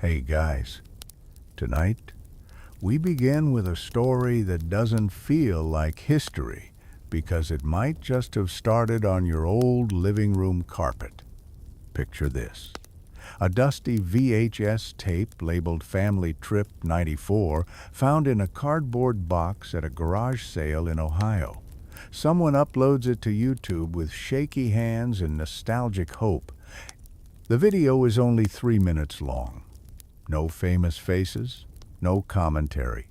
Hey guys, tonight we begin with a story that doesn't feel like history because it might just have started on your old living room carpet. Picture this. A dusty VHS tape labeled Family Trip '94 found in a cardboard box at a garage sale in Ohio. Someone uploads it to YouTube with shaky hands and nostalgic hope. The video is only 3 minutes long. No famous faces, no commentary.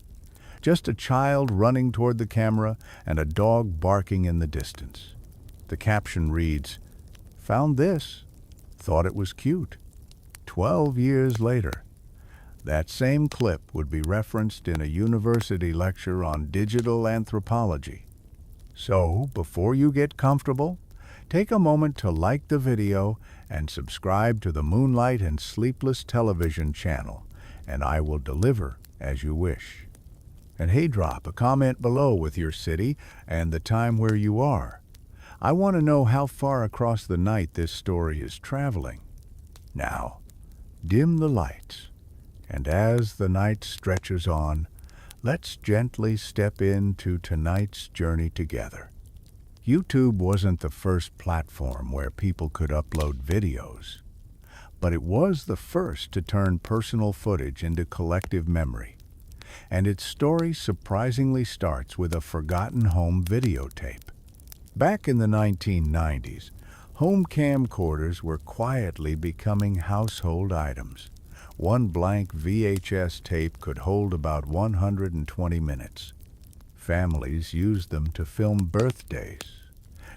Just a child running toward the camera and a dog barking in the distance. The caption reads, "Found this, thought it was cute." 12 years later, that same clip would be referenced in a university lecture on digital anthropology. So, before you get comfortable, take a moment to like the video and subscribe to the Moonlight and Sleepless Television channel, and I will deliver as you wish. And hey, drop a comment below with your city and the time where you are. I want to know how far across the night this story is traveling. Now, dim the lights, and as the night stretches on, let's gently step into tonight's journey together. YouTube wasn't the first platform where people could upload videos, but it was the first to turn personal footage into collective memory. And its story surprisingly starts with a forgotten home videotape. Back in the 1990s, home camcorders were quietly becoming household items. One blank VHS tape could hold about 120 minutes. Families used them to film birthdays,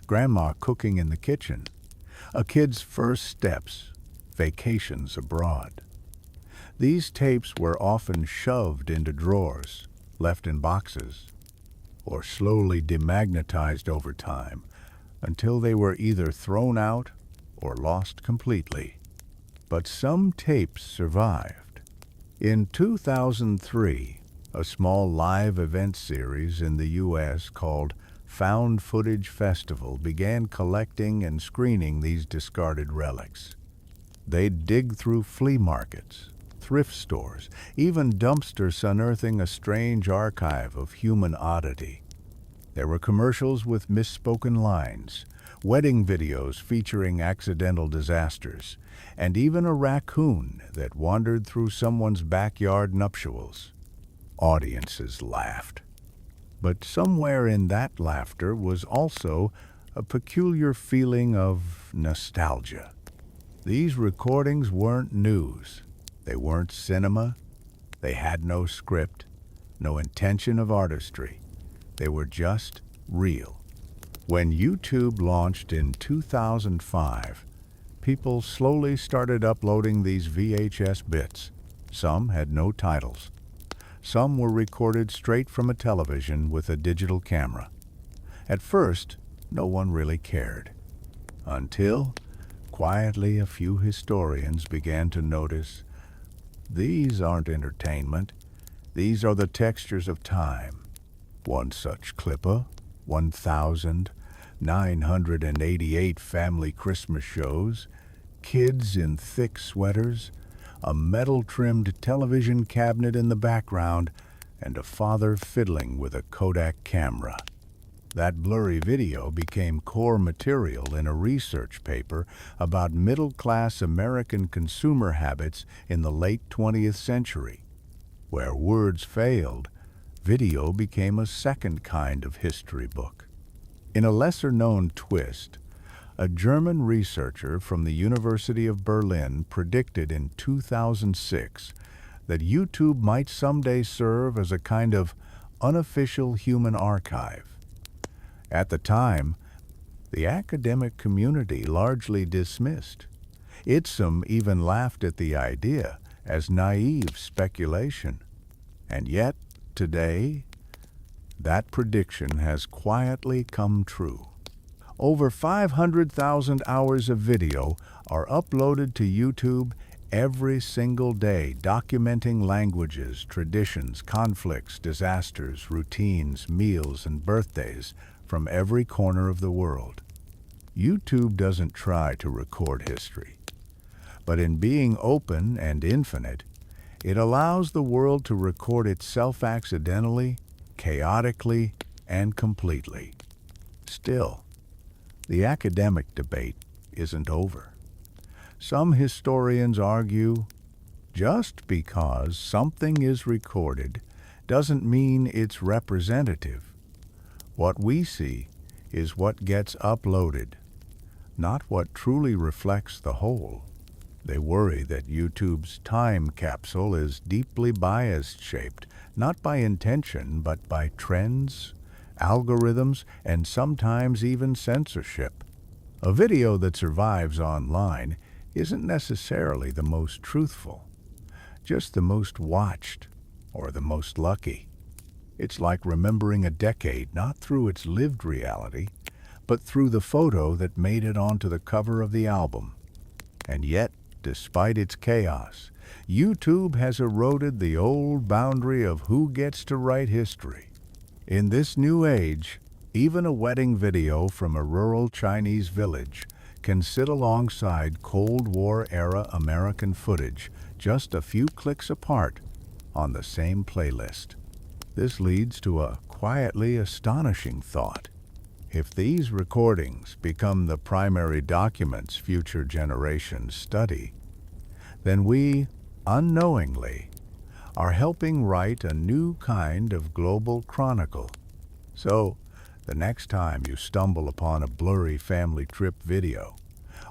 grandma cooking in the kitchen, a kid's first steps, vacations abroad. These tapes were often shoved into drawers, left in boxes, or slowly demagnetized over time until they were either thrown out or lost completely. But some tapes survived. In 2003, a small live event series in the U.S. called Found Footage Festival began collecting and screening these discarded relics. They'd dig through flea markets, thrift stores, even dumpsters unearthing a strange archive of human oddity. There were commercials with misspoken lines, wedding videos featuring accidental disasters, and even a raccoon that wandered through someone's backyard nuptials. Audiences laughed. But somewhere in that laughter was also a peculiar feeling of nostalgia. These recordings weren't news. They weren't cinema. They had no script, no intention of artistry. They were just real. When YouTube launched in 2005, people slowly started uploading these VHS bits. Some had no titles. Some were recorded straight from a television with a digital camera. At first, no one really cared. Until, quietly, a few historians began to notice, these aren't entertainment. These are the textures of time. One such clipper, 1,988 family Christmas shows, kids in thick sweaters, a metal-trimmed television cabinet in the background, and a father fiddling with a Kodak camera. That blurry video became core material in a research paper about middle-class American consumer habits in the late 20th century. Where words failed, video became a second kind of history book. In a lesser-known twist, a German researcher from the University of Berlin predicted in 2006 that YouTube might someday serve as a kind of unofficial human archive. At the time, the academic community largely dismissed. Some even laughed at the idea as naive speculation. And yet, today, that prediction has quietly come true. Over 500,000 hours of video are uploaded to YouTube every single day, documenting languages, traditions, conflicts, disasters, routines, meals, and birthdays from every corner of the world. YouTube doesn't try to record history, but in being open and infinite, It allows the world to record itself accidentally, chaotically, and completely. Still, the academic debate isn't over. Some historians argue just because something is recorded doesn't mean it's representative. What we see is what gets uploaded, not what truly reflects the whole. They worry that YouTube's time capsule is deeply bias-shaped, not by intention, but by trends, algorithms, and sometimes even censorship. A video that survives online isn't necessarily the most truthful, just the most watched or the most lucky. It's like remembering a decade not through its lived reality, but through the photo that made it onto the cover of the album. And yet, despite its chaos, YouTube has eroded the old boundary of who gets to write history. In this new age, even a wedding video from a rural Chinese village can sit alongside Cold War-era American footage just a few clicks apart on the same playlist. This leads to a quietly astonishing thought. If these recordings become the primary documents future generations study, then we, unknowingly, are helping write a new kind of global chronicle. So, the next time you stumble upon a blurry family trip video,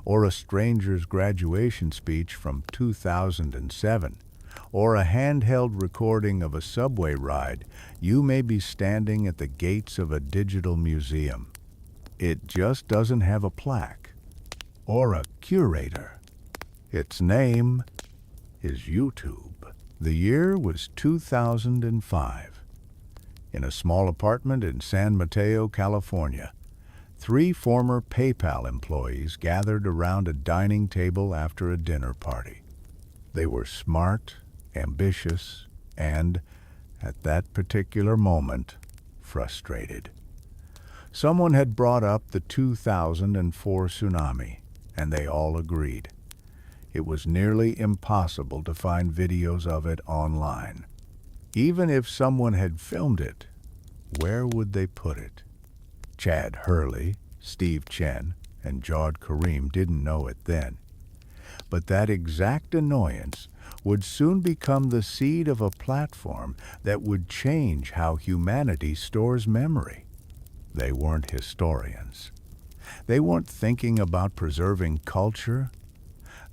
or a stranger's graduation speech from 2007, or a handheld recording of a subway ride, you may be standing at the gates of a digital museum. It just doesn't have a plaque or a curator. Its name is YouTube. The year was 2005. In a small apartment in San Mateo, California, 3 former PayPal employees gathered around a dining table after a dinner party. They were smart, ambitious, and, at that particular moment, frustrated. Someone had brought up the 2004 tsunami, and they all agreed. It was nearly impossible to find videos of it online. Even if someone had filmed it, where would they put it? Chad Hurley, Steve Chen, and Jawed Karim didn't know it then. But that exact annoyance would soon become the seed of a platform that would change how humanity stores memory. They weren't historians. They weren't thinking about preserving culture.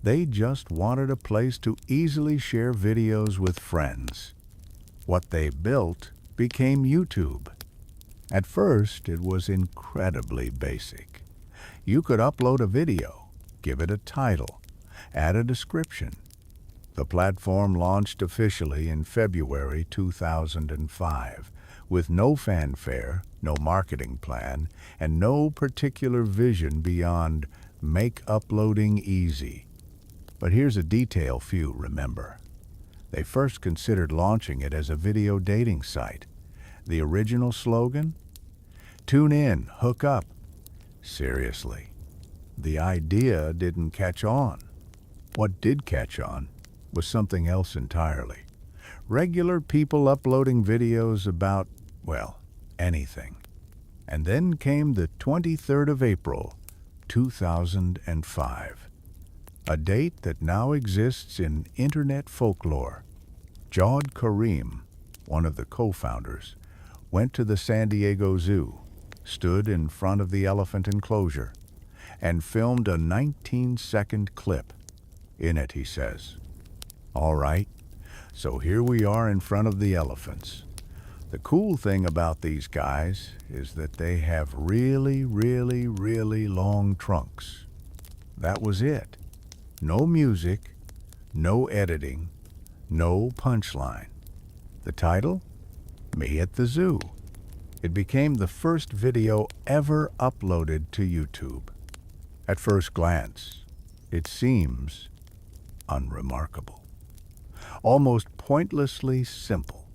They just wanted a place to easily share videos with friends. What they built became YouTube. At first, it was incredibly basic. You could upload a video, give it a title, add a description. The platform launched officially in February 2005, with no fanfare, no marketing plan, and no particular vision beyond make uploading easy. But here's a detail few remember. They first considered launching it as a video dating site. The original slogan? Tune in, hook up. Seriously, the idea didn't catch on. What did catch on was something else entirely. Regular people uploading videos about, well, anything. And then came the 23rd of April, 2005. A date that now exists in internet folklore. Jawed Karim, one of the co-founders, went to the San Diego Zoo, stood in front of the elephant enclosure, and filmed a 19-second clip. In it, he says, "All right, so here we are in front of the elephants. The cool thing about these guys is that they have really, really, really long trunks." That was it. No music, no editing, no punchline. The title? Me at the Zoo. It became the first video ever uploaded to YouTube. At first glance, it seems unremarkable, almost pointlessly simple.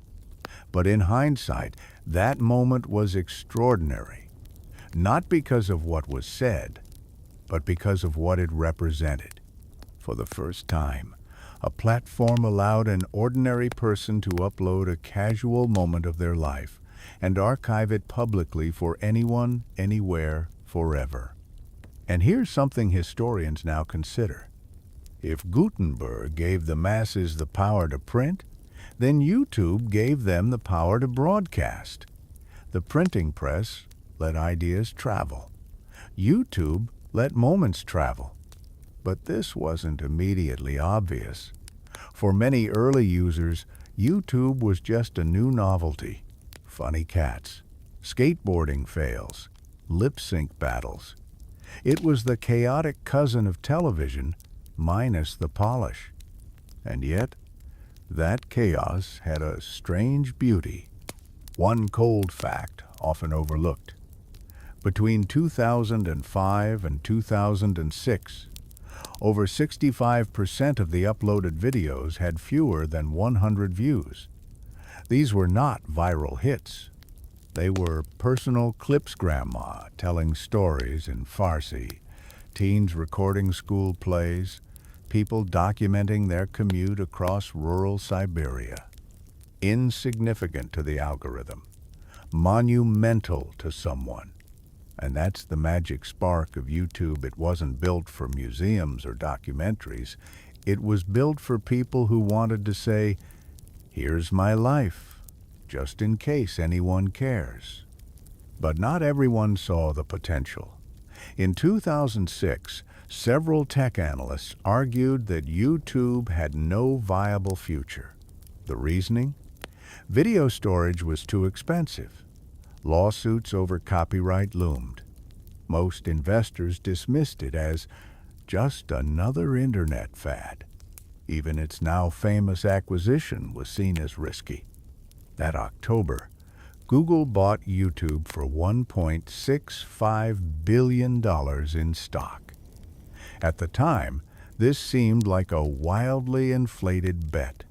But in hindsight, that moment was extraordinary, not because of what was said, but because of what it represented. For the first time, A platform allowed an ordinary person to upload a casual moment of their life and archive it publicly for anyone, anywhere, forever. And here's something historians now consider. If Gutenberg gave the masses the power to print, then YouTube gave them the power to broadcast. The printing press let ideas travel. YouTube let moments travel. But this wasn't immediately obvious. For many early users, YouTube was just a new novelty. Funny cats, skateboarding fails, lip-sync battles. It was the chaotic cousin of television, minus the polish. And yet, that chaos had a strange beauty. One cold fact, often overlooked. Between 2005 and 2006, over 65% of the uploaded videos had fewer than 100 views. These were not viral hits. They were personal clips grandma telling stories in Farsi, teens recording school plays, people documenting their commute across rural Siberia. Insignificant to the algorithm, monumental to someone. And that's the magic spark of YouTube. It wasn't built for museums or documentaries. It was built for people who wanted to say, here's my life, just in case anyone cares. But not everyone saw the potential. In 2006, several tech analysts argued that YouTube had no viable future. The reasoning? Video storage was too expensive. Lawsuits over copyright loomed. Most investors dismissed it as just another internet fad. Even its now famous acquisition was seen as risky. That October, Google bought YouTube for $1.65 billion in stock. At the time, this seemed like a wildly inflated bet.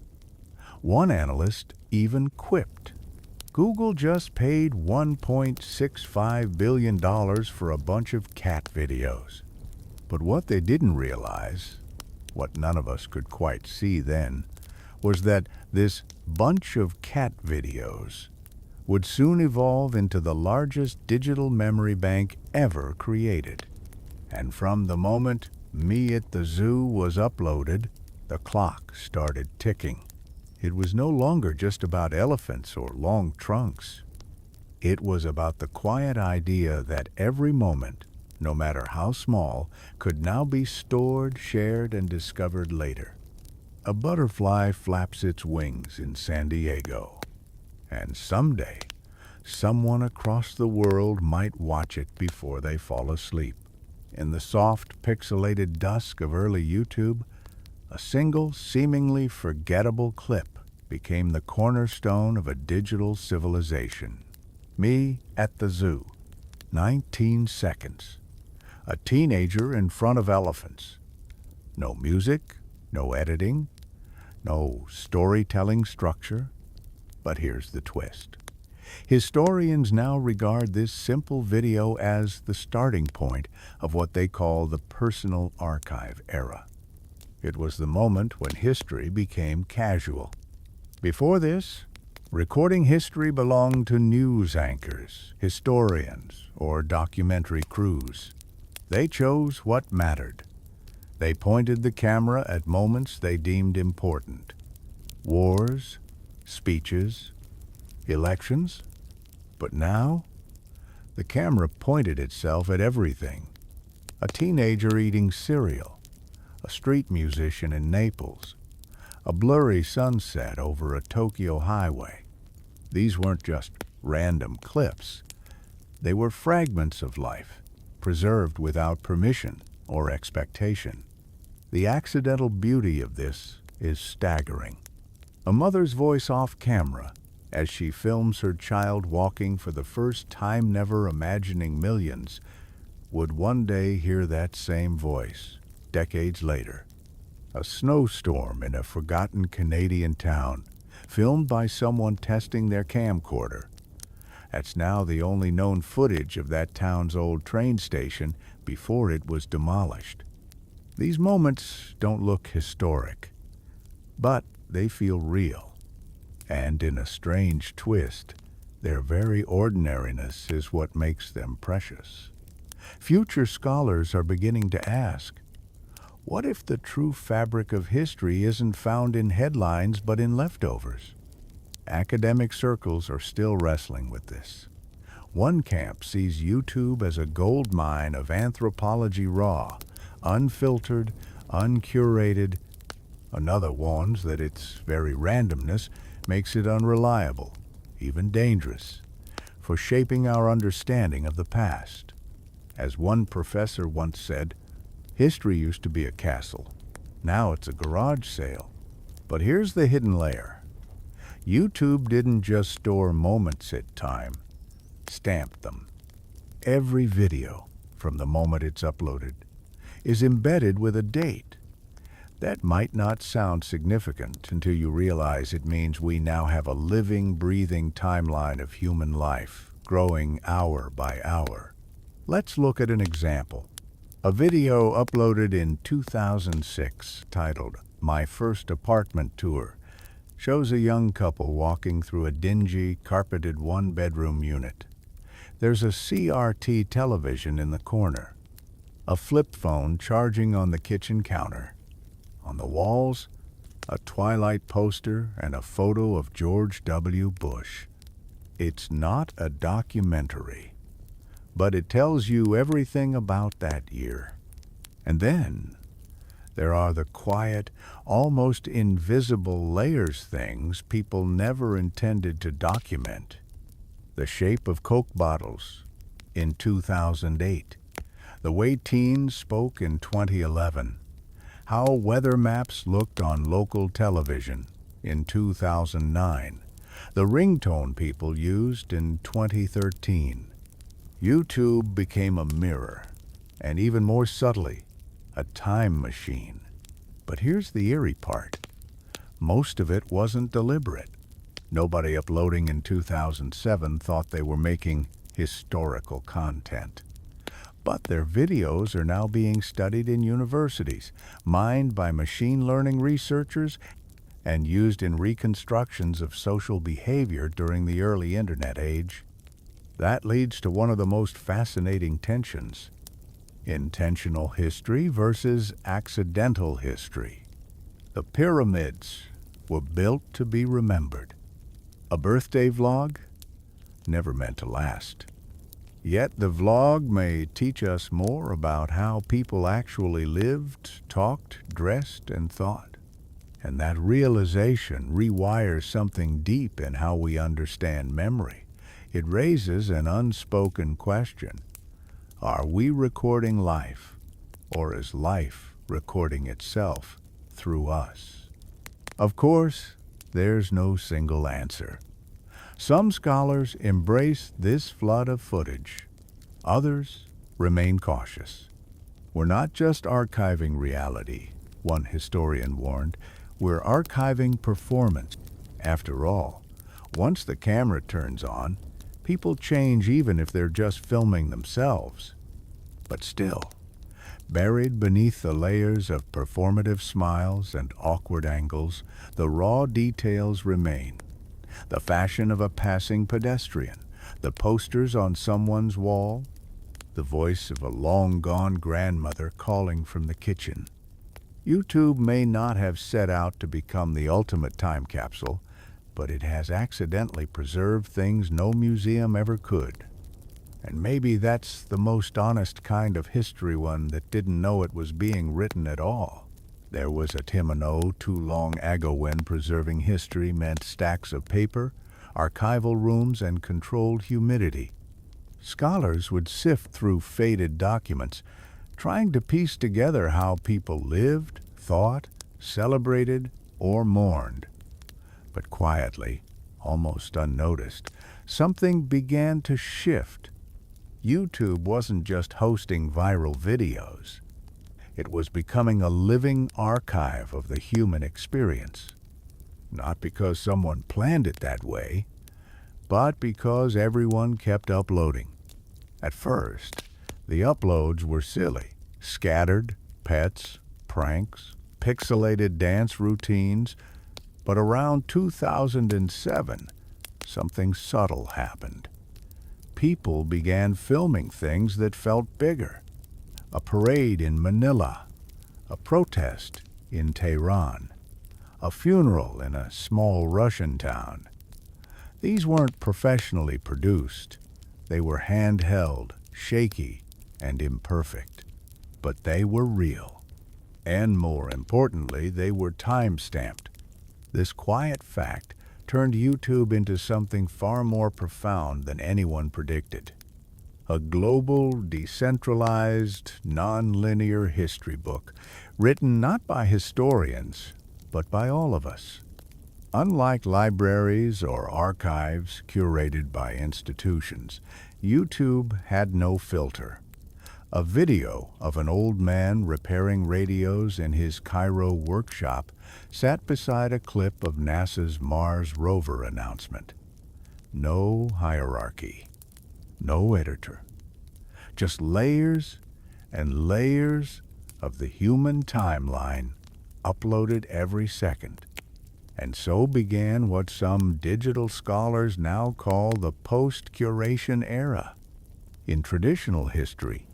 One analyst even quipped, Google just paid $1.65 billion for a bunch of cat videos. But what they didn't realize, what none of us could quite see then, was that this bunch of cat videos would soon evolve into the largest digital memory bank ever created. And from the moment Me at the Zoo was uploaded, the clock started ticking. It was no longer just about elephants or long trunks. It was about the quiet idea that every moment, no matter how small, could now be stored, shared, and discovered later. A butterfly flaps its wings in San Diego, and someday, someone across the world might watch it before they fall asleep. In the soft, pixelated dusk of early YouTube, a single, seemingly forgettable clip became the cornerstone of a digital civilization. Me at the Zoo. 19 seconds. A teenager in front of elephants. No music, no editing, no storytelling structure. But here's the twist. Historians now regard this simple video as the starting point of what they call the personal archive era. It was the moment when history became casual. Before this, recording history belonged to news anchors, historians, or documentary crews. They chose what mattered. They pointed the camera at moments they deemed important. Wars, speeches, elections. But now, the camera pointed itself at everything. A teenager eating cereal, a street musician in Naples, a blurry sunset over a Tokyo highway. These weren't just random clips. They were fragments of life, preserved without permission or expectation. The accidental beauty of this is staggering. A mother's voice off camera, as she films her child walking for the first time, never imagining millions, would one day hear that same voice, decades later. A snowstorm in a forgotten Canadian town, filmed by someone testing their camcorder. That's now the only known footage of that town's old train station before it was demolished. These moments don't look historic. but they feel real. And in a strange twist, their very ordinariness is what makes them precious. Future scholars are beginning to ask, what if the true fabric of history isn't found in headlines but in leftovers? Academic circles are still wrestling with this. One camp sees YouTube as a gold mine of anthropology raw, unfiltered, uncurated. Another warns that its very randomness makes it unreliable, even dangerous, for shaping our understanding of the past. As one professor once said, history used to be a castle. Now it's a garage sale. But here's the hidden layer. YouTube didn't just store moments in time, stamped them. Every video, from the moment it's uploaded, is embedded with a date. That might not sound significant until you realize it means we now have a living, breathing timeline of human life, growing hour by hour. Let's look at an example. A video uploaded in 2006 titled "My First Apartment Tour" shows a young couple walking through a dingy, carpeted one-bedroom unit. There's a CRT television in the corner, a flip phone charging on the kitchen counter. On the walls, a Twilight poster and a photo of George W. Bush. It's not a documentary, but it tells you everything about that year. And then there are the quiet, almost invisible layers, things people never intended to document. The shape of Coke bottles in 2008. The way teens spoke in 2011. How weather maps looked on local television in 2009. The ringtone people used in 2013. YouTube became a mirror, and even more subtly, a time machine. But here's the eerie part. Most of it wasn't deliberate. Nobody uploading in 2007 thought they were making historical content. But their videos are now being studied in universities, mined by machine learning researchers, and used in reconstructions of social behavior during the early internet age. That leads to one of the most fascinating tensions: intentional history versus accidental history. The pyramids were built to be remembered. A birthday vlog? Never meant to last. Yet the vlog may teach us more about how people actually lived, talked, dressed, and thought. And that realization rewires something deep in how we understand memory. It raises an unspoken question. Are we recording life, or is life recording itself through us? Of course, there's no single answer. Some scholars embrace this flood of footage. Others remain cautious. We're not just archiving reality, one historian warned. We're archiving performance. After all, once the camera turns on, people change even if they're just filming themselves. But still, buried beneath the layers of performative smiles and awkward angles, the raw details remain. The fashion of a passing pedestrian, the posters on someone's wall, the voice of a long-gone grandmother calling from the kitchen. YouTube may not have set out to become the ultimate time capsule, but it has accidentally preserved things no museum ever could. And maybe that's the most honest kind of history, one that didn't know it was being written at all. There was a time ago too long ago when preserving history meant stacks of paper, archival rooms, and controlled humidity. Scholars would sift through faded documents, trying to piece together how people lived, thought, celebrated, or mourned. But quietly, almost unnoticed, something began to shift. YouTube wasn't just hosting viral videos. It was becoming a living archive of the human experience. Not because someone planned it that way, but because everyone kept uploading. At first, the uploads were silly, scattered, pets, pranks, pixelated dance routines, but around 2007, something subtle happened. People began filming things that felt bigger. A parade in Manila, a protest in Tehran, a funeral in a small Russian town. These weren't professionally produced. They were handheld, shaky, and imperfect. But they were real. And more importantly, they were time-stamped. This quiet fact turned YouTube into something far more profound than anyone predicted. A global, decentralized, non-linear history book, written not by historians, but by all of us. Unlike libraries or archives curated by institutions, YouTube had no filter. A video of an old man repairing radios in his Cairo workshop sat beside a clip of NASA's Mars rover announcement. No hierarchy, no editor, just layers and layers of the human timeline uploaded every second. And so began what some digital scholars now call the post-curation era. In traditional history,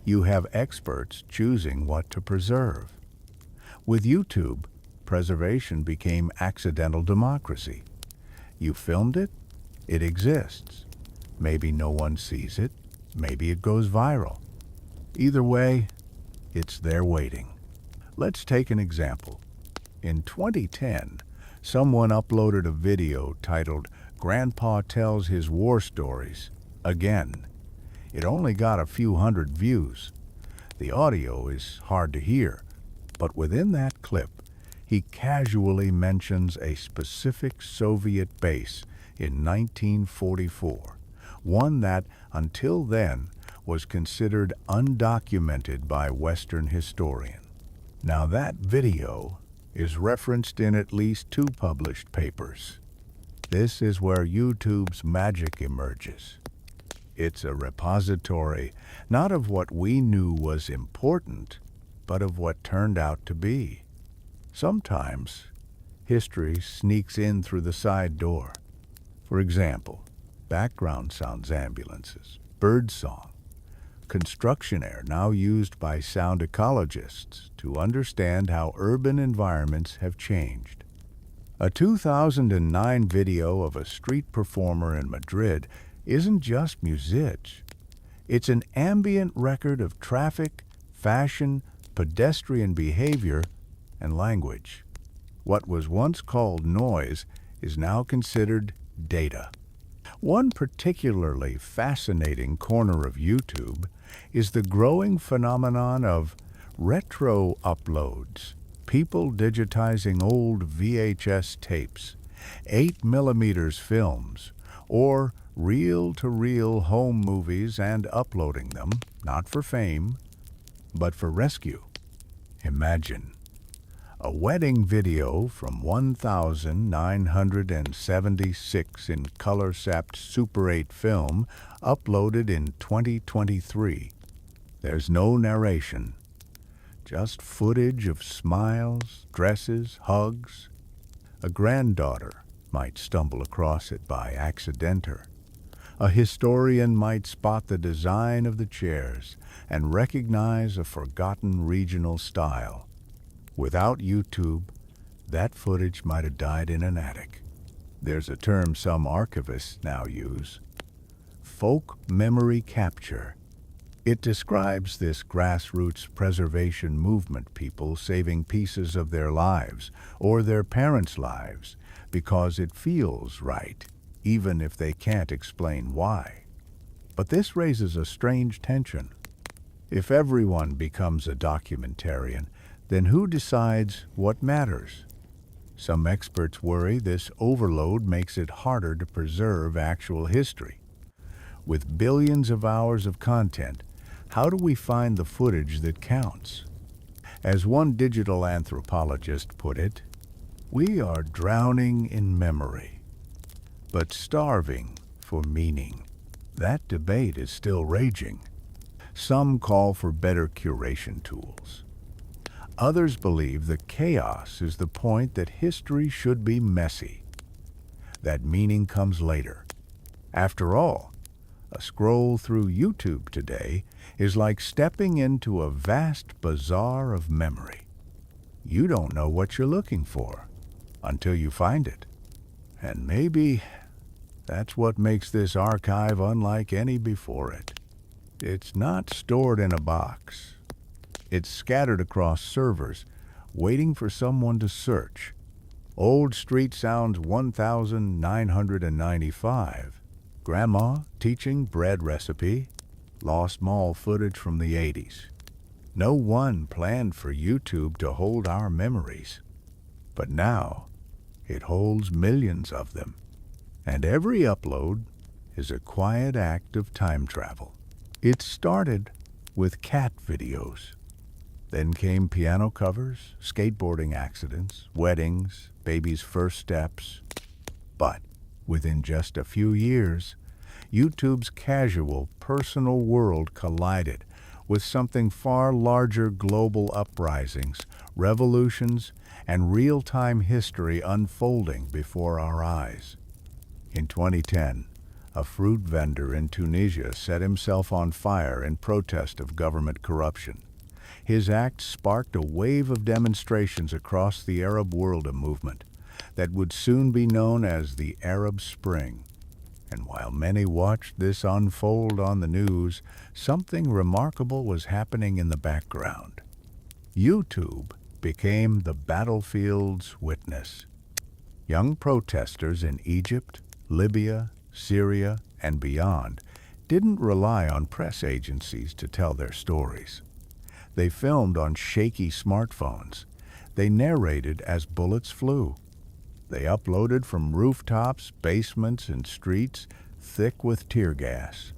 you have experts choosing what to preserve. With YouTube, preservation became accidental democracy. You filmed it, it exists. Maybe no one sees it, maybe it goes viral. Either way, it's there waiting. Let's take an example. In 2010, someone uploaded a video titled "Grandpa Tells His War Stories Again." It only got a few hundred views. The audio is hard to hear, but within that clip, he casually mentions a specific Soviet base in 1944, one that, until then, was considered undocumented by Western historians. Now that video is referenced in at least 2 published papers. This is where YouTube's magic emerges. It's a repository not of what we knew was important, but of what turned out to be. Sometimes, history sneaks in through the side door. For example, background sounds ambulances, birdsong, construction air now used by sound ecologists to understand how urban environments have changed. A 2009 video of a street performer in Madrid isn't just music. It's an ambient record of traffic, fashion, pedestrian behavior, and language. What was once called noise is now considered data. One particularly fascinating corner of YouTube is the growing phenomenon of retro uploads, people digitizing old VHS tapes, 8mm films, or reel-to-reel home movies and uploading them, not for fame, but for rescue. Imagine a wedding video from 1976 in color-sapped Super 8 film uploaded in 2023. There's no narration, just footage of smiles, dresses, hugs. A granddaughter might stumble across it by accident. A historian might spot the design of the chairs and recognize a forgotten regional style. Without YouTube, that footage might have died in an attic. There's a term some archivists now use: folk memory capture. It describes this grassroots preservation movement, people saving pieces of their lives or their parents' lives because it feels right, even if they can't explain why. But this raises a strange tension. If everyone becomes a documentarian, then who decides what matters? Some experts worry this overload makes it harder to preserve actual history. With billions of hours of content, how do we find the footage that counts? As one digital anthropologist put it, we are drowning in memory, but starving for meaning. That debate is still raging. Some call for better curation tools. Others believe the chaos is the point that history should be messy, that meaning comes later. After all, a scroll through YouTube today is like stepping into a vast bazaar of memory. You don't know what you're looking for until you find it. And maybe that's what makes this archive unlike any before it. It's not stored in a box. It's scattered across servers, waiting for someone to search. Old Street Sounds 1995. Grandma teaching bread recipe. Lost mall footage from the 80s. No one planned for YouTube to hold our memories. But now, it holds millions of them. And every upload is a quiet act of time travel. It started with cat videos. Then came piano covers, skateboarding accidents, weddings, babies' first steps. But within just a few years, YouTube's casual, personal world collided with something far larger: global uprisings, revolutions, and real-time history unfolding before our eyes. In 2010, a fruit vendor in Tunisia set himself on fire in protest of government corruption. His act sparked a wave of demonstrations across the Arab world, a movement that would soon be known as the Arab Spring. And while many watched this unfold on the news, something remarkable was happening in the background. YouTube became the battlefield's witness. Young protesters in Egypt, Libya, Syria, and beyond didn't rely on press agencies to tell their stories. They filmed on shaky smartphones. They narrated as bullets flew. They uploaded from rooftops, basements, and streets thick with tear gas.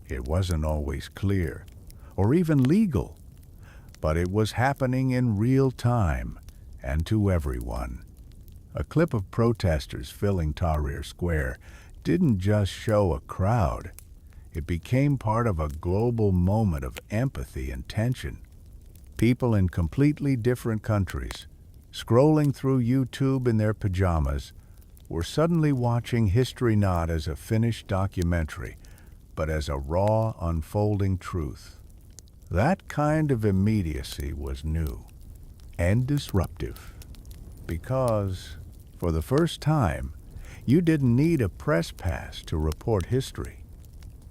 It wasn't always clear, or even legal, but it was happening in real time and to everyone. A clip of protesters filling Tahrir Square didn't just show a crowd. It became part of a global moment of empathy and tension. People in completely different countries, scrolling through YouTube in their pajamas, were suddenly watching history not as a finished documentary, but as a raw, unfolding truth. That kind of immediacy was new and disruptive, because, for the first time, you didn't need a press pass to report history.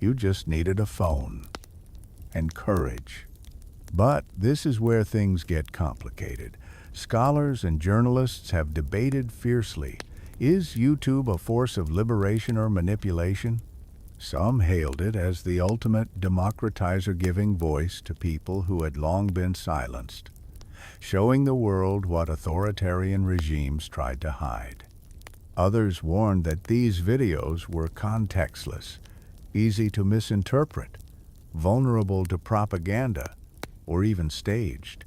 You just needed a phone and courage. But this is where things get complicated. Scholars and journalists have debated fiercely. Is YouTube a force of liberation or manipulation? Some hailed it as the ultimate democratizer, giving voice to people who had long been silenced, showing the world what authoritarian regimes tried to hide. Others warned that these videos were contextless, easy to misinterpret, vulnerable to propaganda, or even staged.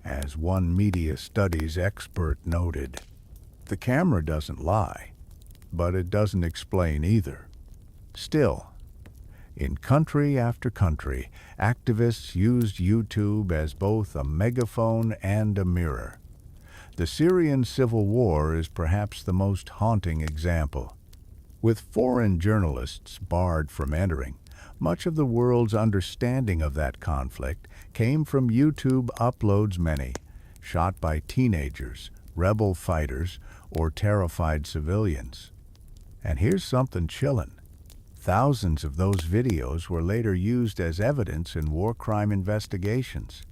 As one media studies expert noted, the camera doesn't lie, but it doesn't explain either. Still, in country after country, activists used YouTube as both a megaphone and a mirror. The Syrian civil war is perhaps the most haunting example. With foreign journalists barred from entering, much of the world's understanding of that conflict came from YouTube uploads, many shot by teenagers, rebel fighters, or terrified civilians. And here's something chilling. Thousands of those videos were later used as evidence in war crime investigations.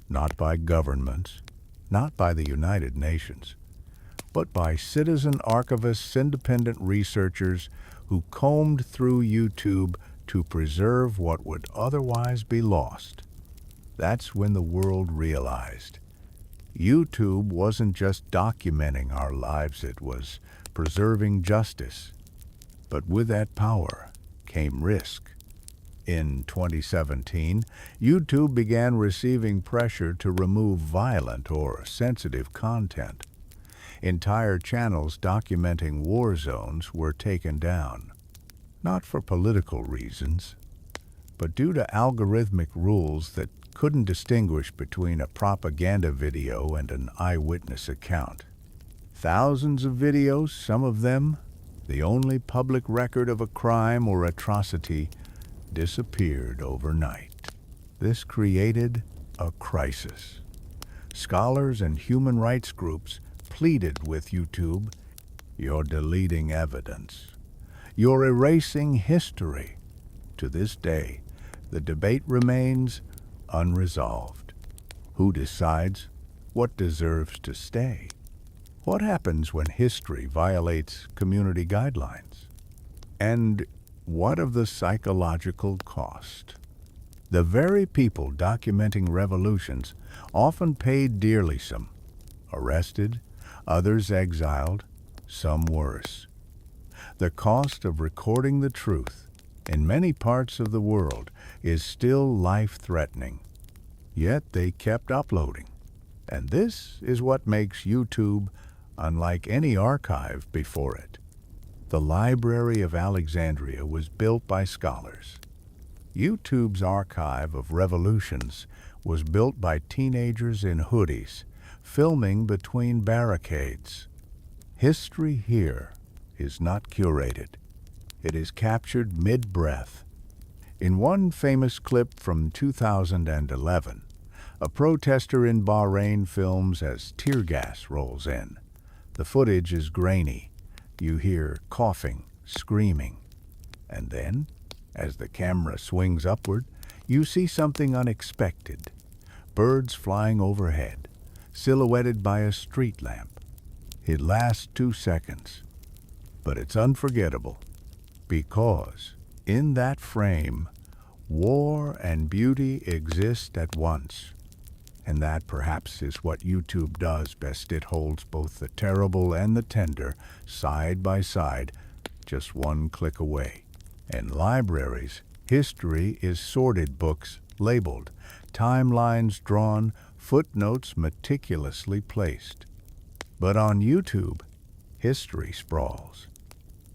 Not by governments, not by the United Nations, but by citizen archivists, independent researchers who combed through YouTube to preserve what would otherwise be lost. That's when the world realized YouTube wasn't just documenting our lives, it was preserving justice. But with that power came risk. In 2017, YouTube began receiving pressure to remove violent or sensitive content. Entire channels documenting war zones were taken down, not for political reasons, but due to algorithmic rules that couldn't distinguish between a propaganda video and an eyewitness account. Thousands of videos, some of them the only public record of a crime or atrocity, disappeared overnight. This created a crisis. Scholars and human rights groups pleaded with YouTube, "You're deleting evidence. You're erasing history." To this day, the debate remains unresolved. Who decides what deserves to stay? What happens when history violates community guidelines? And what of the psychological cost? The very people documenting revolutions often paid dearly, some arrested, others exiled, some worse. The cost of recording the truth in many parts of the world is still life-threatening. Yet they kept uploading. And this is what makes YouTube unlike any archive before it. The Library of Alexandria was built by scholars. YouTube's archive of revolutions was built by teenagers in hoodies, filming between barricades. History here is not curated. It is captured mid-breath. In one famous clip from 2011, a protester in Bahrain films as tear gas rolls in. The footage is grainy. You hear coughing, screaming. And then, as the camera swings upward, you see something unexpected. Birds flying overhead, silhouetted by a street lamp. It lasts 2 seconds, but it's unforgettable because in that frame, war and beauty exist at once. And that perhaps is what YouTube does best. It holds both the terrible and the tender side by side, just one click away. In libraries, history is sorted books labeled, timelines drawn, footnotes meticulously placed. But on YouTube, history sprawls.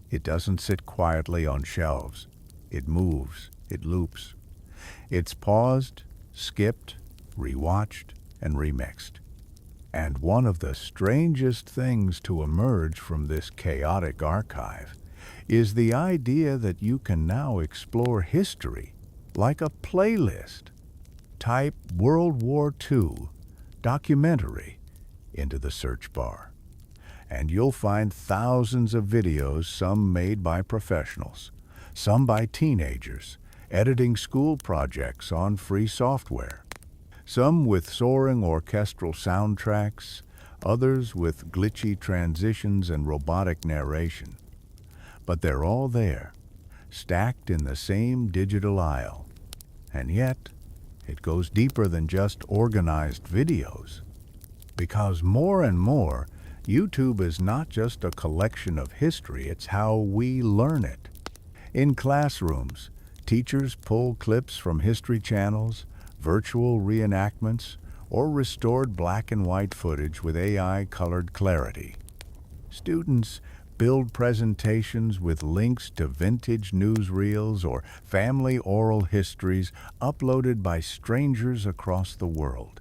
It doesn't sit quietly on shelves. It moves, it loops. It's paused, skipped, rewatched, and remixed. And one of the strangest things to emerge from this chaotic archive is the idea that you can now explore history like a playlist. Type World War II documentary into the search bar, and you'll find thousands of videos, some made by professionals, some by teenagers, editing school projects on free software. Some with soaring orchestral soundtracks, others with glitchy transitions and robotic narration. But they're all there, stacked in the same digital aisle. And yet, it goes deeper than just organized videos. Because more and more, YouTube is not just a collection of history, it's how we learn it. In classrooms, teachers pull clips from history channels, virtual reenactments, or restored black and white footage with AI-colored clarity. Students build presentations with links to vintage newsreels or family oral histories uploaded by strangers across the world.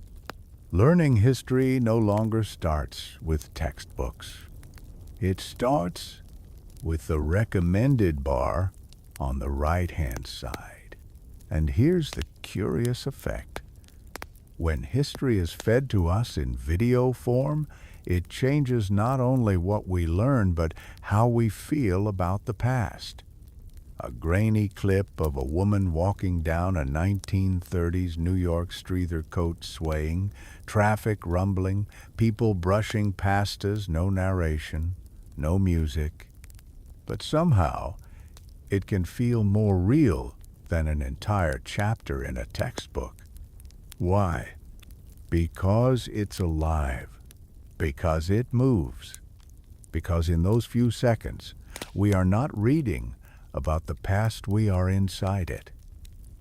Learning history no longer starts with textbooks. It starts with the recommended bar on the right-hand side. And here's the curious effect. When history is fed to us in video form, it changes not only what we learn, but how we feel about the past. A grainy clip of a woman walking down a 1930s New York street, her coat swaying, traffic rumbling, people brushing past us, no narration, no music. But somehow, it can feel more real than an entire chapter in a textbook. Why? Because it's alive. Because it moves. Because in those few seconds, we are not reading about the past, we are inside it.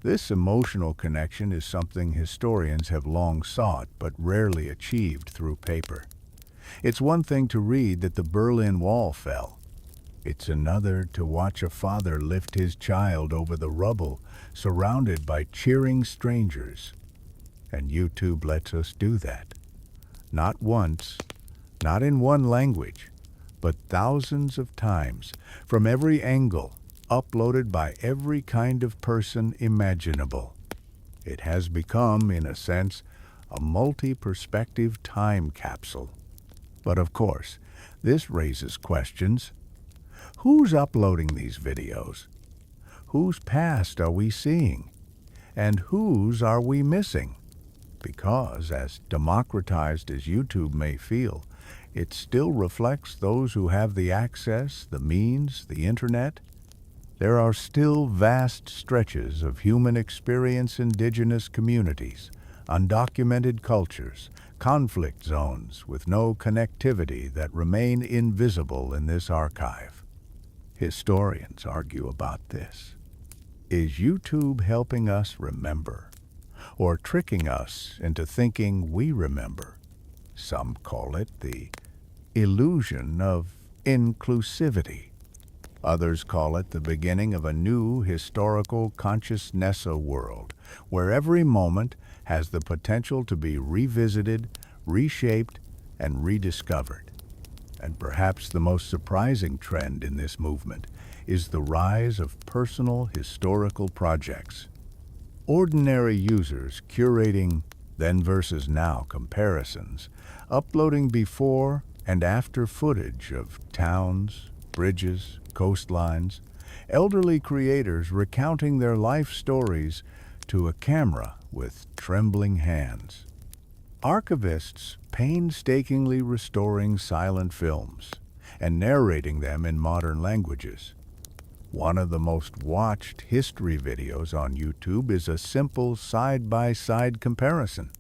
This emotional connection is something historians have long sought but rarely achieved through paper. It's one thing to read that the Berlin Wall fell. It's another to watch a father lift his child over the rubble, surrounded by cheering strangers. And YouTube lets us do that. Not once, not in one language, but thousands of times, from every angle, uploaded by every kind of person imaginable. It has become, in a sense, a multi-perspective time capsule. But of course, this raises questions. Who's uploading these videos? Whose past are we seeing? And whose are we missing? Because, as democratized as YouTube may feel, it still reflects those who have the access, the means, the internet. There are still vast stretches of human experience, indigenous communities, undocumented cultures, conflict zones with no connectivity that remain invisible in this archive. Historians argue about this. Is YouTube helping us remember, or tricking us into thinking we remember? Some call it the illusion of inclusivity. Others call it the beginning of a new historical consciousness world, where every moment has the potential to be revisited, reshaped, and rediscovered. And perhaps the most surprising trend in this movement is the rise of personal historical projects. Ordinary users curating then versus now comparisons, uploading before and after footage of towns, bridges, coastlines, elderly creators recounting their life stories to a camera with trembling hands. Archivists painstakingly restoring silent films and narrating them in modern languages. One of the most watched history videos on YouTube is a simple side-by-side comparison.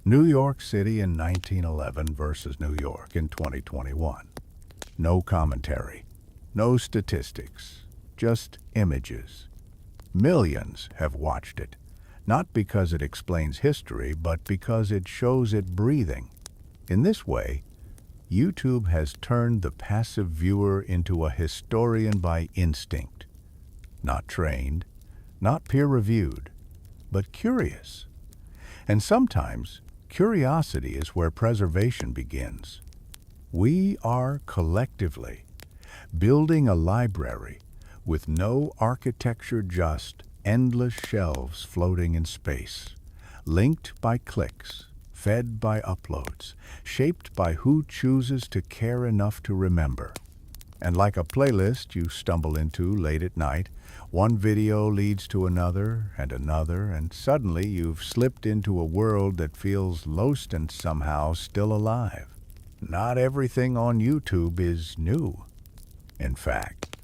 New York City in 1911 versus New York in 2021. No commentary, no statistics, just images. Millions have watched it, not because it explains history, but because it shows it breathing. In this way, YouTube has turned the passive viewer into a historian by instinct. Not trained, not peer-reviewed, but curious. And sometimes, curiosity is where preservation begins. We are collectively building a library with no architecture, just endless shelves floating in space, linked by clicks, fed by uploads, shaped by who chooses to care enough to remember. And like a playlist you stumble into late at night, one video leads to another, and suddenly you've slipped into a world that feels lost and somehow still alive. Not everything on YouTube is new. In fact,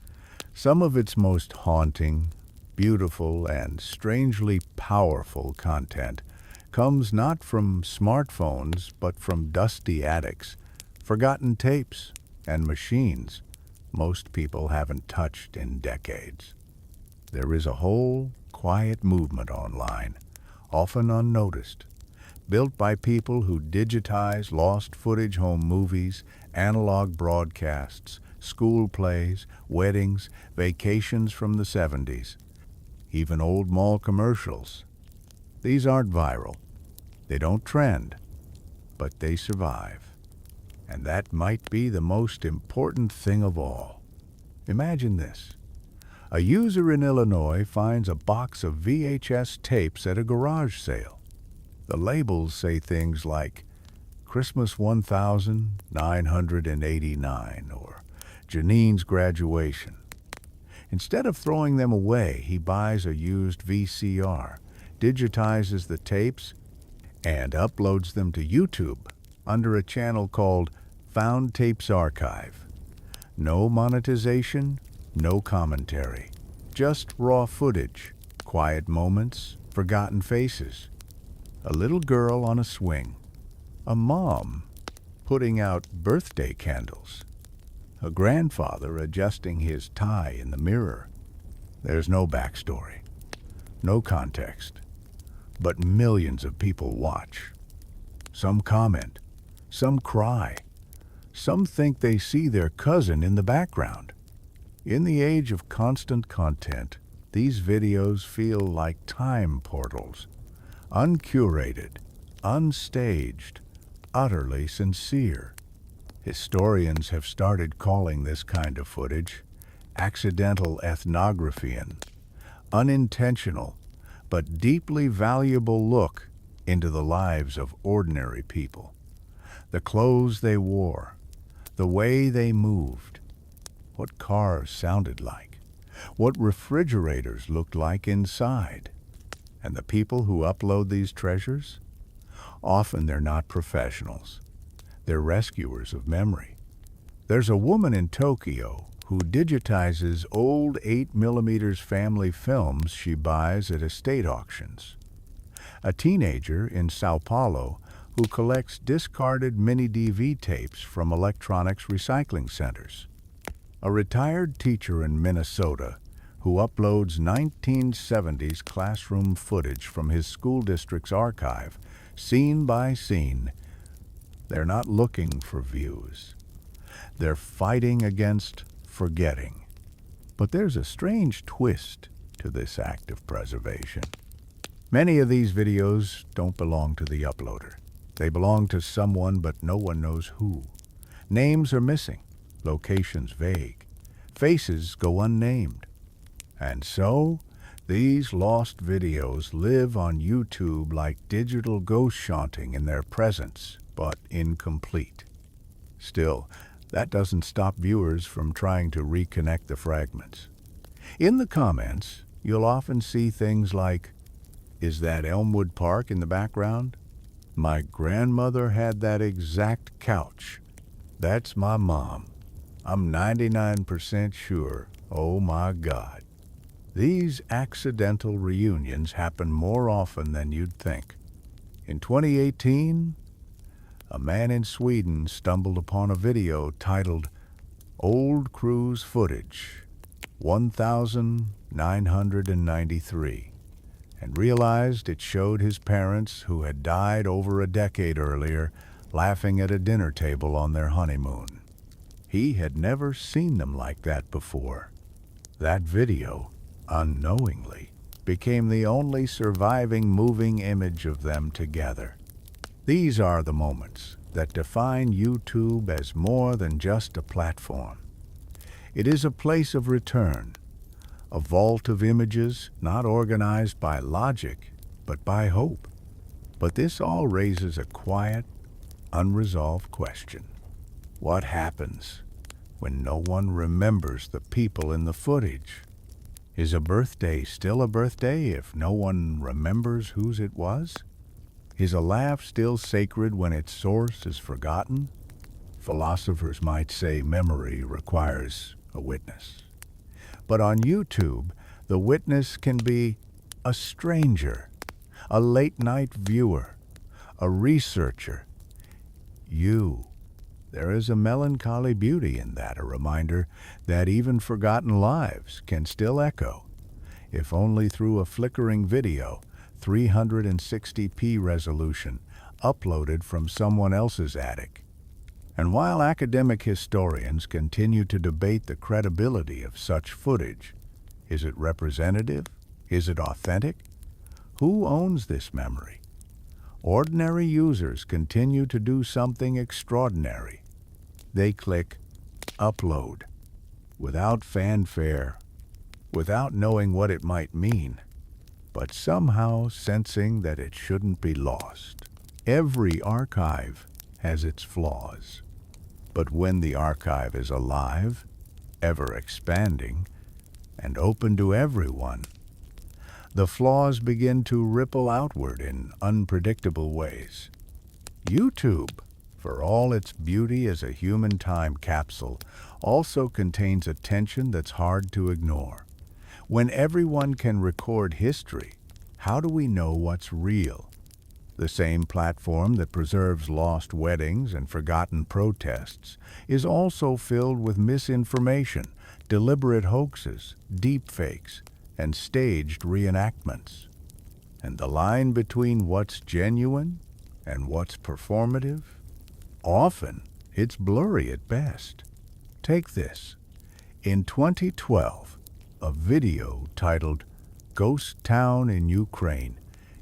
some of its most haunting, beautiful, and strangely powerful content comes not from smartphones, but from dusty attics, forgotten tapes, and machines most people haven't touched in decades. There is a whole quiet movement online, often unnoticed, built by people who digitize lost footage home movies, analog broadcasts, school plays, weddings, vacations from the 70s, even old mall commercials. These aren't viral. They don't trend, but they survive. And that might be the most important thing of all. Imagine this. A user in Illinois finds a box of VHS tapes at a garage sale. The labels say things like Christmas 1989 or Janine's graduation. Instead of throwing them away, he buys a used VCR, digitizes the tapes, and uploads them to YouTube under a channel called Found Tapes Archive. No monetization, no commentary, just raw footage, quiet moments, forgotten faces. A little girl on a swing, a mom putting out birthday candles, a grandfather adjusting his tie in the mirror. There's no backstory, no context, but millions of people watch. Some comment, some cry, some think they see their cousin in the background. In the age of constant content, these videos feel like time portals, uncurated, unstaged, utterly sincere. Historians have started calling this kind of footage accidental ethnography, an unintentional but deeply valuable look into the lives of ordinary people. The clothes they wore, the way they moved, what cars sounded like, what refrigerators looked like inside. And the people who upload these treasures? Often they're not professionals. They're rescuers of memory. There's a woman in Tokyo who digitizes old 8mm family films she buys at estate auctions. A teenager in Sao Paulo who collects discarded mini-DV tapes from electronics recycling centers. A retired teacher in Minnesota who uploads 1970s classroom footage from his school district's archive, scene by scene. They're not looking for views. They're fighting against forgetting. But there's a strange twist to this act of preservation. Many of these videos don't belong to the uploader. They belong to someone, but no one knows who. Names are missing, locations vague, faces go unnamed. And so, these lost videos live on YouTube like digital ghost shunting in their presence, but incomplete. Still, that doesn't stop viewers from trying to reconnect the fragments. In the comments, you'll often see things like, "Is that Elmwood Park in the background? My grandmother had that exact couch. That's my mom. I'm 99% sure. Oh my God." These accidental reunions happen more often than you'd think. In 2018, a man in Sweden stumbled upon a video titled Old Cruise Footage 1993 and realized it showed his parents, who had died over a decade earlier, laughing at a dinner table on their honeymoon. He had never seen them like that before. That video, unknowingly, became the only surviving moving image of them together. These are the moments that define YouTube as more than just a platform. It is a place of return, a vault of images not organized by logic, but by hope. But this all raises a quiet, unresolved question. What happens when no one remembers the people in the footage? Is a birthday still a birthday if no one remembers whose it was? Is a laugh still sacred when its source is forgotten? Philosophers might say memory requires a witness. But on YouTube, the witness can be a stranger, a late-night viewer, a researcher. You. There is a melancholy beauty in that, a reminder that even forgotten lives can still echo, if only through a flickering video, 360p resolution, uploaded from someone else's attic. And while academic historians continue to debate the credibility of such footage, is it representative? Is it authentic? Who owns this memory? Ordinary users continue to do something extraordinary. They click upload without fanfare, without knowing what it might mean, but somehow sensing that it shouldn't be lost. Every archive has its flaws, but when the archive is alive, ever expanding, and open to everyone, the flaws begin to ripple outward in unpredictable ways. YouTube, for all its beauty as a human time capsule, also contains a tension that's hard to ignore. When everyone can record history, how do we know what's real? The same platform that preserves lost weddings and forgotten protests is also filled with misinformation, deliberate hoaxes, deepfakes, and staged reenactments. And the line between what's genuine and what's performative? Often, it's blurry at best. Take this. In 2012, a video titled Ghost Town in Ukraine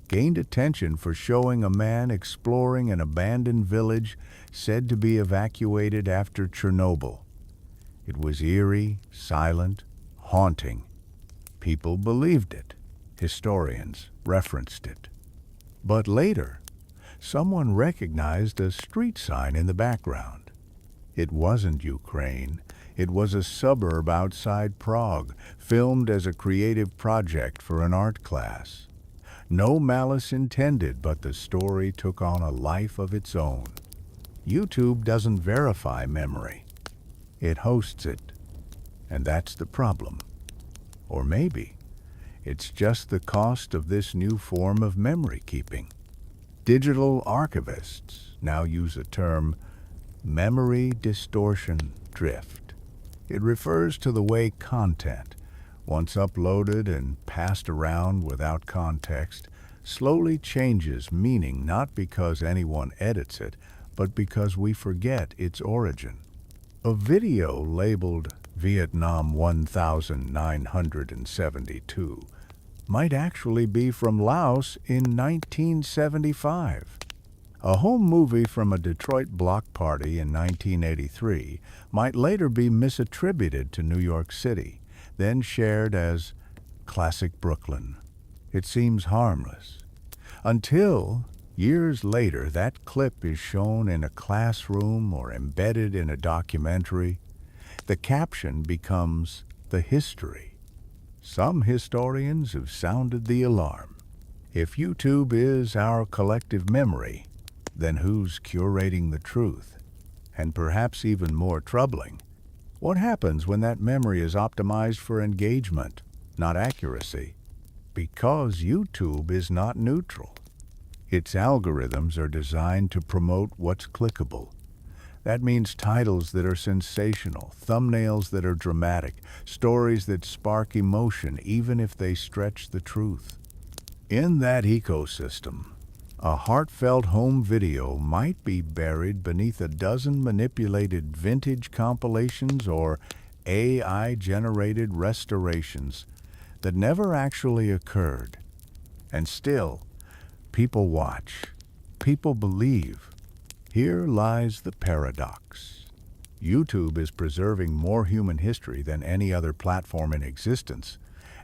gained attention for showing a man exploring an abandoned village said to be evacuated after Chernobyl. It was eerie, silent, haunting. People believed it. Historians referenced it. But later, someone recognized a street sign in the background. It wasn't Ukraine. It was a suburb outside Prague, filmed as a creative project for an art class. No malice intended, but the story took on a life of its own. YouTube doesn't verify memory. It hosts it. And that's the problem. Or maybe it's just the cost of this new form of memory keeping. Digital archivists now use a term, memory distortion drift. It refers to the way content, once uploaded and passed around without context, slowly changes meaning not because anyone edits it, but because we forget its origin. A video labeled Vietnam 1972 might actually be from Laos in 1975. A home movie from a Detroit block party in 1983 might later be misattributed to New York City, then shared as Classic Brooklyn. It seems harmless. Until, years later, that clip is shown in a classroom or embedded in a documentary. The caption becomes the history. Some historians have sounded the alarm. If YouTube is our collective memory, then who's curating the truth? And perhaps even more troubling, what happens when that memory is optimized for engagement, not accuracy? Because YouTube is not neutral. Its algorithms are designed to promote what's clickable. That means titles that are sensational, thumbnails that are dramatic, stories that spark emotion even if they stretch the truth. In that ecosystem, a heartfelt home video might be buried beneath a dozen manipulated vintage compilations or AI-generated restorations that never actually occurred. And still, people watch, people believe. Here lies the paradox. YouTube is preserving more human history than any other platform in existence,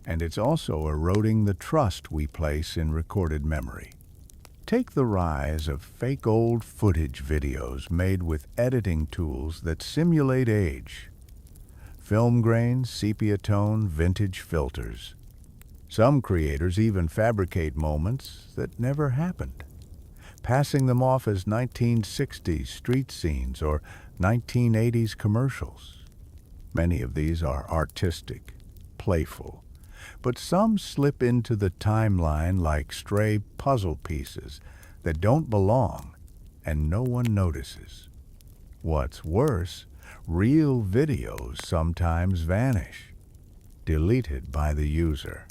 and it's also eroding the trust we place in recorded memory. Take the rise of fake old footage videos made with editing tools that simulate age. Film grain, sepia tone, vintage filters. Some creators even fabricate moments that never happened, passing them off as 1960s street scenes or 1980s commercials. Many of these are artistic, playful, but some slip into the timeline like stray puzzle pieces that don't belong and no one notices. What's worse, real videos sometimes vanish, deleted by the user,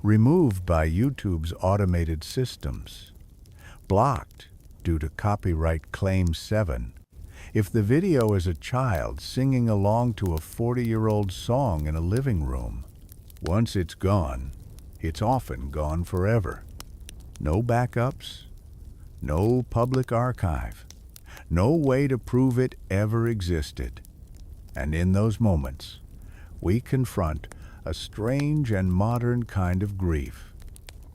removed by YouTube's automated systems, blocked due to Copyright Claim 7. If the video is a child singing along to a 40-year-old song in a living room, once it's gone, it's often gone forever. No backups, no public archive, no way to prove it ever existed. And in those moments, we confront a strange and modern kind of grief,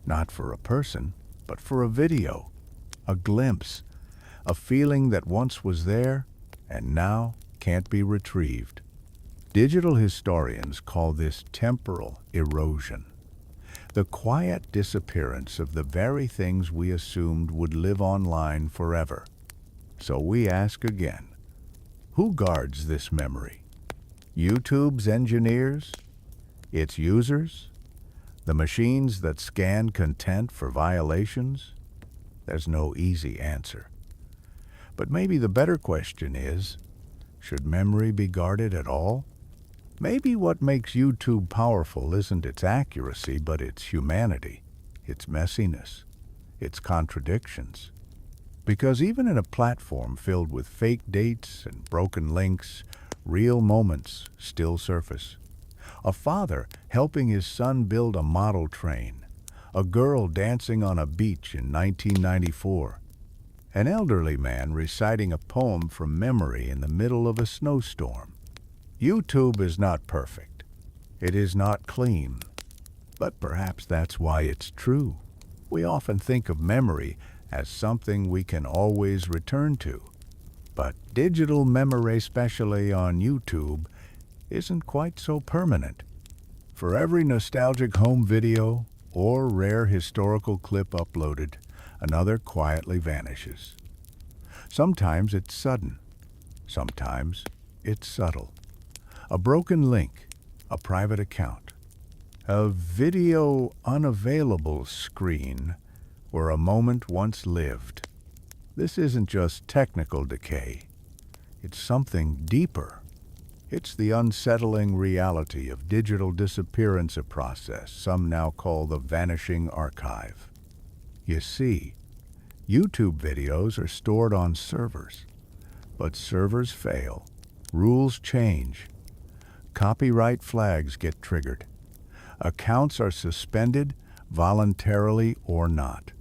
not for a person, but for a video. A glimpse, a feeling that once was there and now can't be retrieved. Digital historians call this temporal erosion, the quiet disappearance of the very things we assumed would live online forever. So we ask again, who guards this memory? YouTube's engineers? Its users? The machines that scan content for violations? There's no easy answer. But maybe the better question is, should memory be guarded at all? Maybe what makes YouTube powerful isn't its accuracy, but its humanity, its messiness, its contradictions. Because even in a platform filled with fake dates and broken links, real moments still surface. A father helping his son build a model train, a girl dancing on a beach in 1994, an elderly man reciting a poem from memory in the middle of a snowstorm. YouTube is not perfect. It is not clean. But perhaps that's why it's true. We often think of memory as something we can always return to. But digital memory, especially on YouTube, isn't quite so permanent. For every nostalgic home video or rare historical clip uploaded, another quietly vanishes. Sometimes it's sudden. Sometimes it's subtle. A broken link, a private account, a video unavailable screen where a moment once lived. This isn't just technical decay. It's something deeper. It's the unsettling reality of digital disappearance, a process some now call the vanishing archive. You see, YouTube videos are stored on servers, but servers fail, rules change, copyright flags get triggered, accounts are suspended voluntarily or not.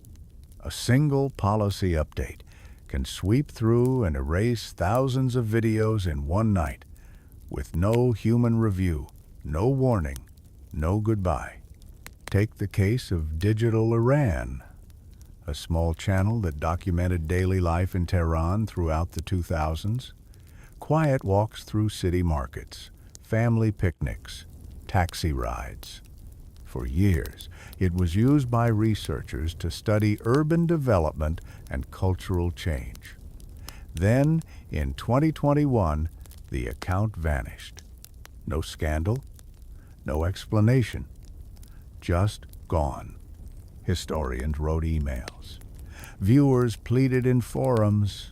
A single policy update can sweep through and erase thousands of videos in one night, with no human review, no warning, no goodbye. Take the case of Digital Iran, a small channel that documented daily life in Tehran throughout the 2000s. Quiet walks through city markets, family picnics, taxi rides. For years, it was used by researchers to study urban development and cultural change. Then, in 2021, the account vanished. No scandal, no explanation, just gone. Historians wrote emails. Viewers pleaded in forums,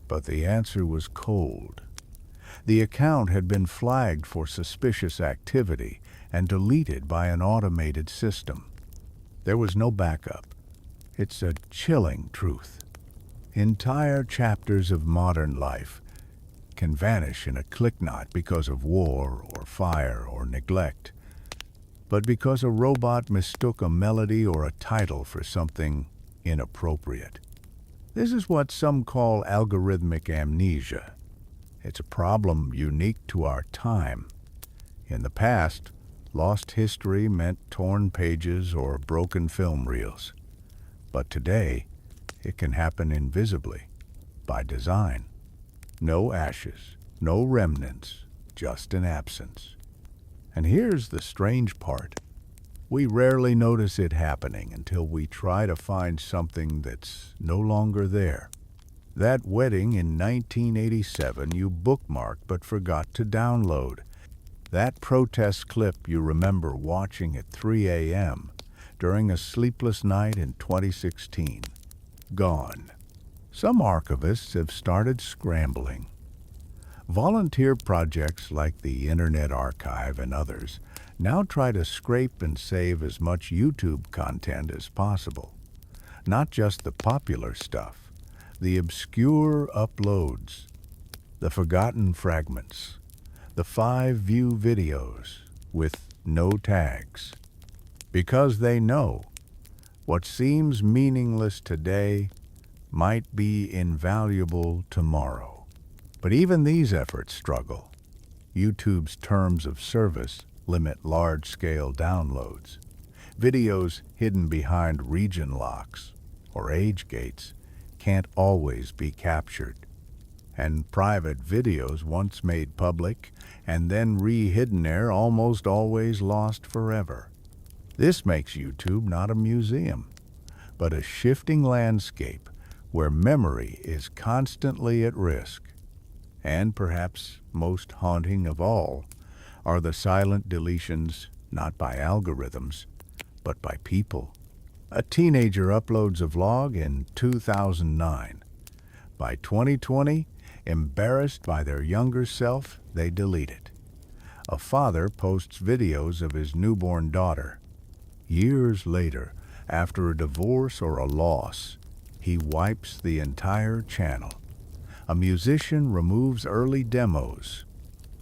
but the answer was cold. The account had been flagged for suspicious activity and deleted by an automated system. There was no backup. It's a chilling truth. Entire chapters of modern life can vanish in a click, not because of war or fire or neglect, but because a robot mistook a melody or a title for something inappropriate. This is what some call algorithmic amnesia. It's a problem unique to our time. In the past, lost history meant torn pages or broken film reels. But today, it can happen invisibly, by design. No ashes, no remnants, just an absence. And here's the strange part. We rarely notice it happening until we try to find something that's no longer there. That wedding in 1987 you bookmarked but forgot to download. That protest clip you remember watching at 3 a.m. during a sleepless night in 2016. Gone. Some archivists have started scrambling. Volunteer projects like the Internet Archive and others now try to scrape and save as much YouTube content as possible. Not just the popular stuff, the obscure uploads, the forgotten fragments, the 5-view videos with no tags. Because they know what seems meaningless today might be invaluable tomorrow. But even these efforts struggle. YouTube's terms of service limit large-scale downloads. Videos hidden behind region locks or age gates can't always be captured. And private videos once made public and then re-hidden there almost always lost forever. This makes YouTube not a museum, but a shifting landscape where memory is constantly at risk. And perhaps most haunting of all are the silent deletions, not by algorithms, but by people. A teenager uploads a vlog in 2009. By 2020, embarrassed by their younger self, they delete it. A father posts videos of his newborn daughter. Years later, after a divorce or a loss, he wipes the entire channel. A musician removes early demos.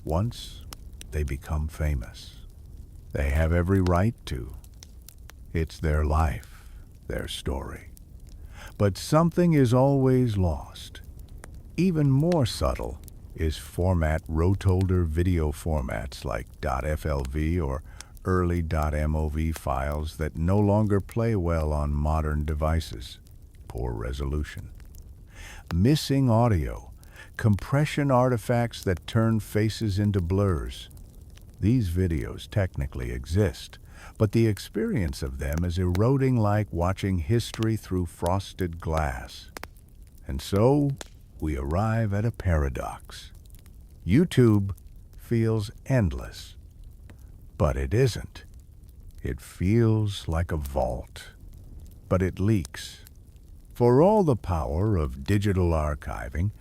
Once they become famous, they have every right to. It's their life, their story. But something is always lost. Even more subtle is format rotolder video formats like .flv or early .mov files that no longer play well on modern devices. Poor resolution. Missing audio, compression artifacts that turn faces into blurs. These videos technically exist, but the experience of them is eroding like watching history through frosted glass. And so, we arrive at a paradox. YouTube feels endless, but it isn't. It feels like a vault, but it leaks. For all the power of digital archiving,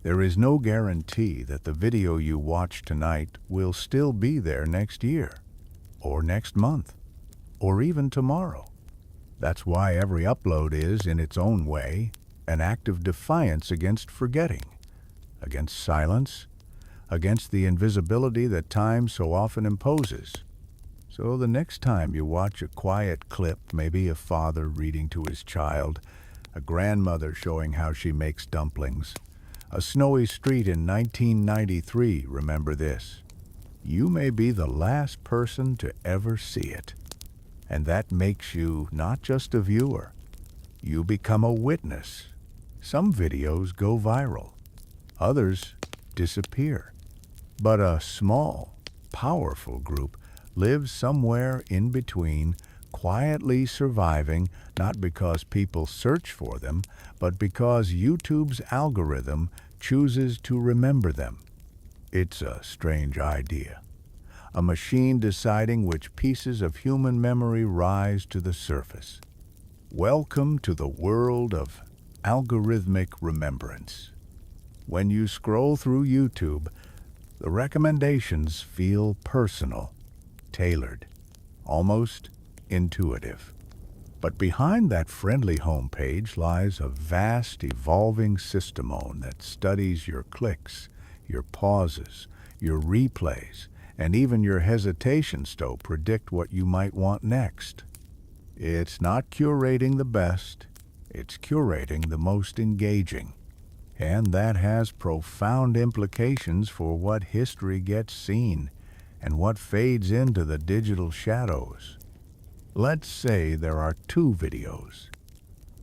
there is no guarantee that the video you watch tonight will still be there next year, or next month, or even tomorrow. That's why every upload is, in its own way, an act of defiance against forgetting, against silence, against the invisibility that time so often imposes. So the next time you watch a quiet clip, maybe a father reading to his child, a grandmother showing how she makes dumplings, a snowy street in 1993, remember this. You may be the last person to ever see it. And that makes you not just a viewer. You become a witness. Some videos go viral. Others disappear. But a small, powerful group lives somewhere in between, quietly surviving, not because people search for them, but because YouTube's algorithm chooses to remember them. It's a strange idea. A machine deciding which pieces of human memory rise to the surface. Welcome to the world of algorithmic remembrance. When you scroll through YouTube, the recommendations feel personal, tailored, almost intuitive. But behind that friendly homepage lies a vast, evolving systemone that studies your clicks, your pauses, your replays, and even your hesitations to predict what you might want next. It's not curating the best, it's curating the most engaging. And that has profound implications for what history gets seen and what fades into the digital shadows. Let's say there are two videos.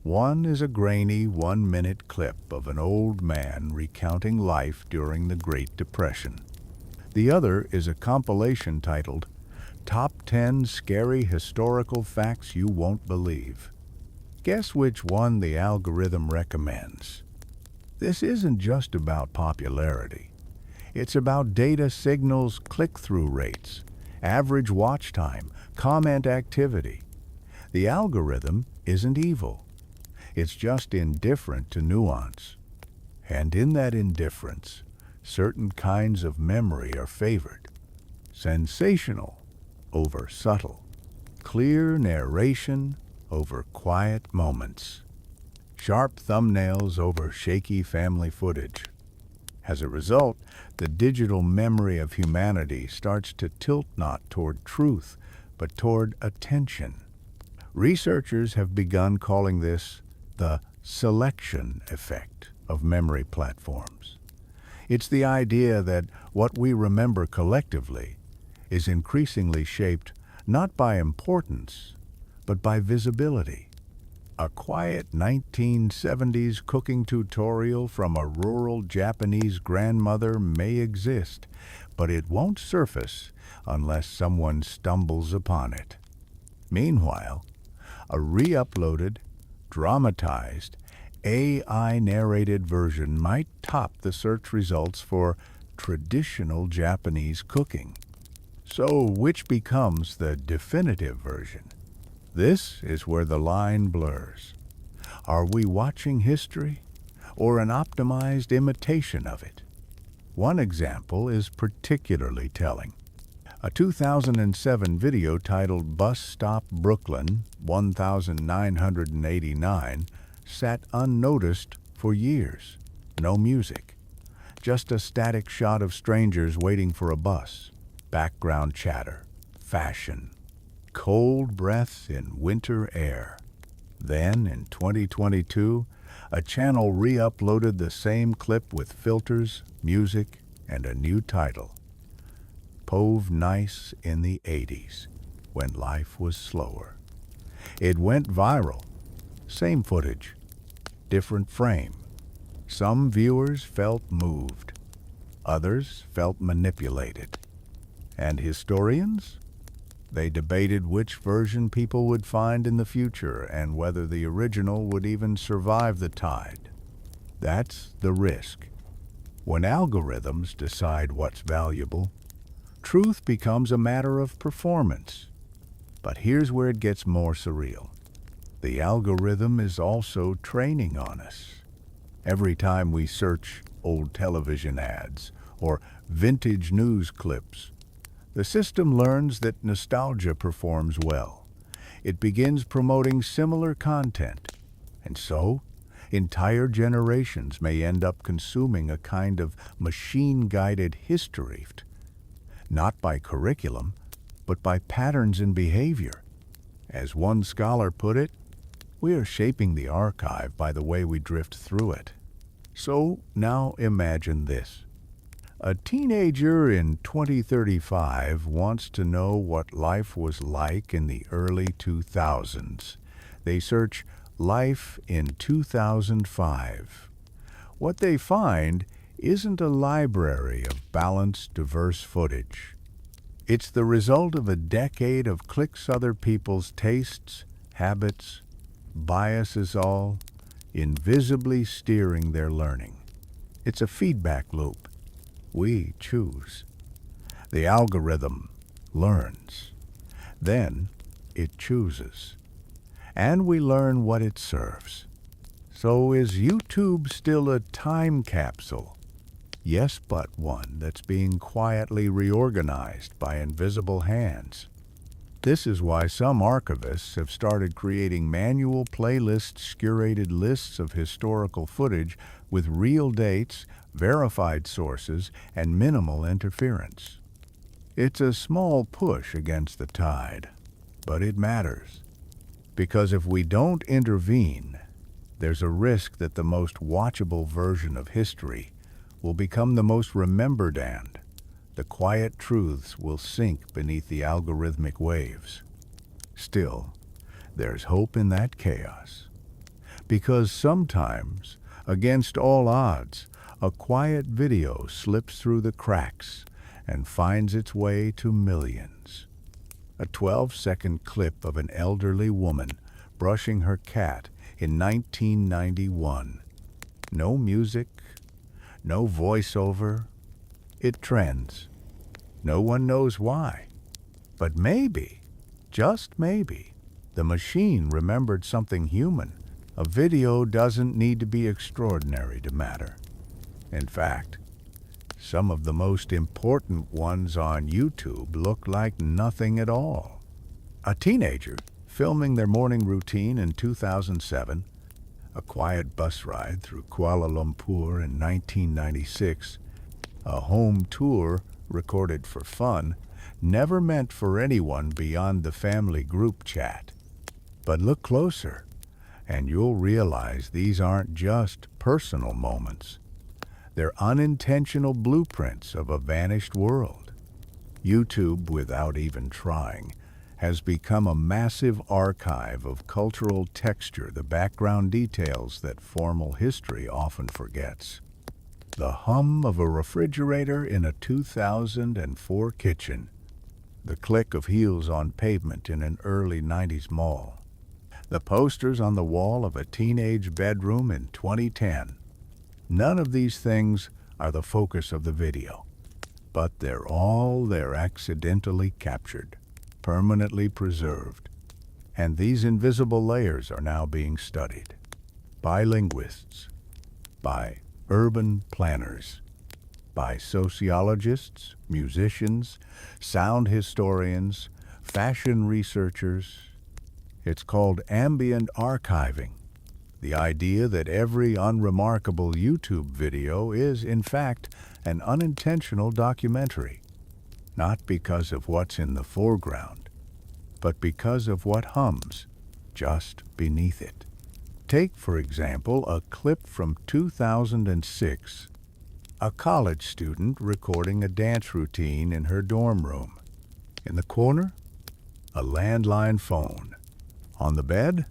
One is a grainy 1-minute clip of an old man recounting life during the Great Depression. The other is a compilation titled Top 10 Scary Historical Facts You Won't Believe. Guess which one the algorithm recommends? This isn't just about popularity. It's about data signals, click-through rates, average watch time, comment activity. The algorithm isn't evil. It's just indifferent to nuance. And in that indifference, certain kinds of memory are favored. Sensational over subtle. Clear narration over quiet moments. Sharp thumbnails over shaky family footage. As a result, the digital memory of humanity starts to tilt not toward truth, but toward attention. Researchers have begun calling this the selection effect of memory platforms. It's the idea that what we remember collectively is increasingly shaped not by importance, but by visibility. A quiet 1970s cooking tutorial from a rural Japanese grandmother may exist, but it won't surface unless someone stumbles upon it. Meanwhile, a re-uploaded, dramatized, AI-narrated version might top the search results for traditional Japanese cooking. So which becomes the definitive version? This is where the line blurs. Are we watching history or an optimized imitation of it? One example is particularly telling. A 2007 video titled Bus Stop Brooklyn 1989 sat unnoticed for years. No music, just a static shot of strangers waiting for a bus, background chatter, fashion. cold breath in winter air. Then, in 2022, a channel re-uploaded the same clip with filters, music, and a new title. Pove Nice in the 80s, when life was slower. It went viral. Same footage, different frame. Some viewers felt moved. Others felt manipulated. And historians? They debated which version people would find in the future and whether the original would even survive the tide. That's the risk. When algorithms decide what's valuable, truth becomes a matter of performance. But here's where it gets more surreal. The algorithm is also training on us. Every time we search old television ads or vintage news clips, the system learns that nostalgia performs well. It begins promoting similar content, and so entire generations may end up consuming a kind of machine-guided history, not by curriculum, but by patterns in behavior. As one scholar put it, we are shaping the archive by the way we drift through it. So now imagine this. A teenager in 2035 wants to know what life was like in the early 2000s. They search life in 2005. What they find isn't a library of balanced, diverse footage. It's the result of a decade of clicks other people's tastes, habits, biases all, invisibly steering their learning. It's a feedback loop. We choose. The algorithm learns. Then it chooses. And we learn what it serves. So is YouTube still a time capsule? Yes, but one that's being quietly reorganized by invisible hands. This is why some archivists have started creating manual playlists, curated lists of historical footage with real dates, verified sources, and minimal interference. It's a small push against the tide, but it matters. Because if we don't intervene, there's a risk that the most watchable version of history will become the most remembered, and the quiet truths will sink beneath the algorithmic waves. Still, there's hope in that chaos. Because sometimes, against all odds, a quiet video slips through the cracks and finds its way to millions. A 12-second clip of an elderly woman brushing her cat in 1991. No music, no voiceover. It trends. No one knows why. But maybe, just maybe, the machine remembered something human. A video doesn't need to be extraordinary to matter. In fact, some of the most important ones on YouTube look like nothing at all. A teenager filming their morning routine in 2007, a quiet bus ride through Kuala Lumpur in 1996, a home tour recorded for fun, never meant for anyone beyond the family group chat. But look closer, and you'll realize these aren't just personal moments. They're unintentional blueprints of a vanished world. YouTube, without even trying, has become a massive archive of cultural texture, the background details that formal history often forgets. The hum of a refrigerator in a 2004 kitchen. The click of heels on pavement in an early 90s mall. The posters on the wall of a teenage bedroom in 2010. None of these things are the focus of the video, but they're all there, accidentally captured, permanently preserved. And these invisible layers are now being studied by linguists, by urban planners, by sociologists, musicians, sound historians, fashion researchers. It's called ambient archiving, the idea that every unremarkable YouTube video is, in fact, an unintentional documentary, not because of what's in the foreground, but because of what hums just beneath it. Take, for example, a clip from 2006, a college student recording a dance routine in her dorm room. In the corner, a landline phone. On the bed,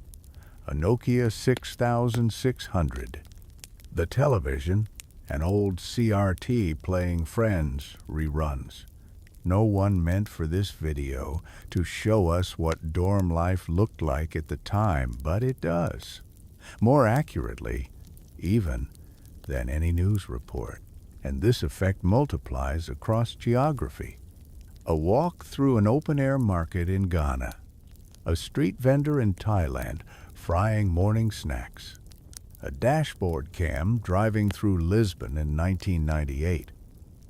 a Nokia 6600. The television, an old CRT playing Friends reruns. No one meant for this video to show us what dorm life looked like at the time, but it does. More accurately, even, than any news report. And this effect multiplies across geography. A walk through an open-air market in Ghana. A street vendor in Thailand frying morning snacks. A dashboard cam driving through Lisbon in 1998.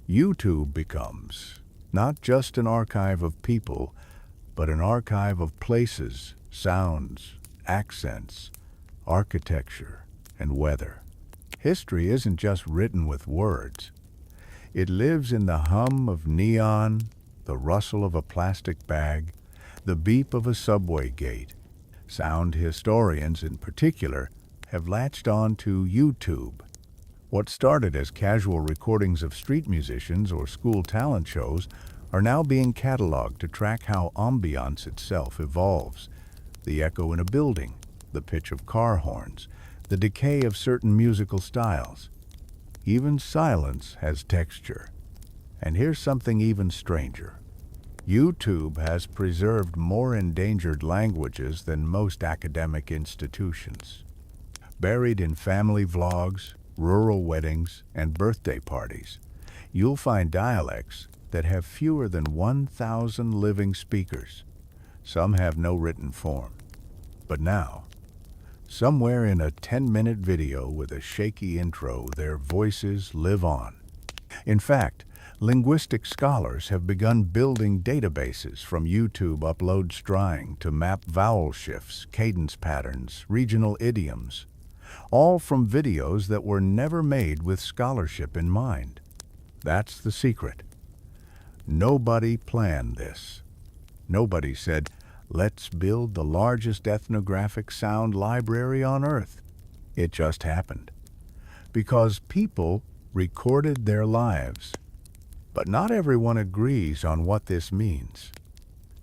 YouTube becomes not just an archive of people, but an archive of places, sounds, accents, architecture, and weather. History isn't just written with words. It lives in the hum of neon, the rustle of a plastic bag, the beep of a subway gate. Sound historians, in particular, have latched on to YouTube. What started as casual recordings of street musicians or school talent shows are now being cataloged to track how ambiance itself evolves. The echo in a building, the pitch of car horns, the decay of certain musical styles. Even silence has texture. And here's something even stranger. YouTube has preserved more endangered languages than most academic institutions. Buried in family vlogs, rural weddings, and birthday parties, you'll find dialects that have fewer than 1,000 living speakers. Some have no written form. But now, somewhere in a 10-minute video with a shaky intro, their voices live on. In fact, linguistic scholars have begun building databases from YouTube upload string to map vowel shifts, cadence patterns, regional idioms, all from videos that were never made with scholarship in mind. That's the secret. Nobody planned this. Nobody said, let's build the largest ethnographic sound library on Earth. It just happened. Because people recorded their lives. But not everyone agrees on what this means.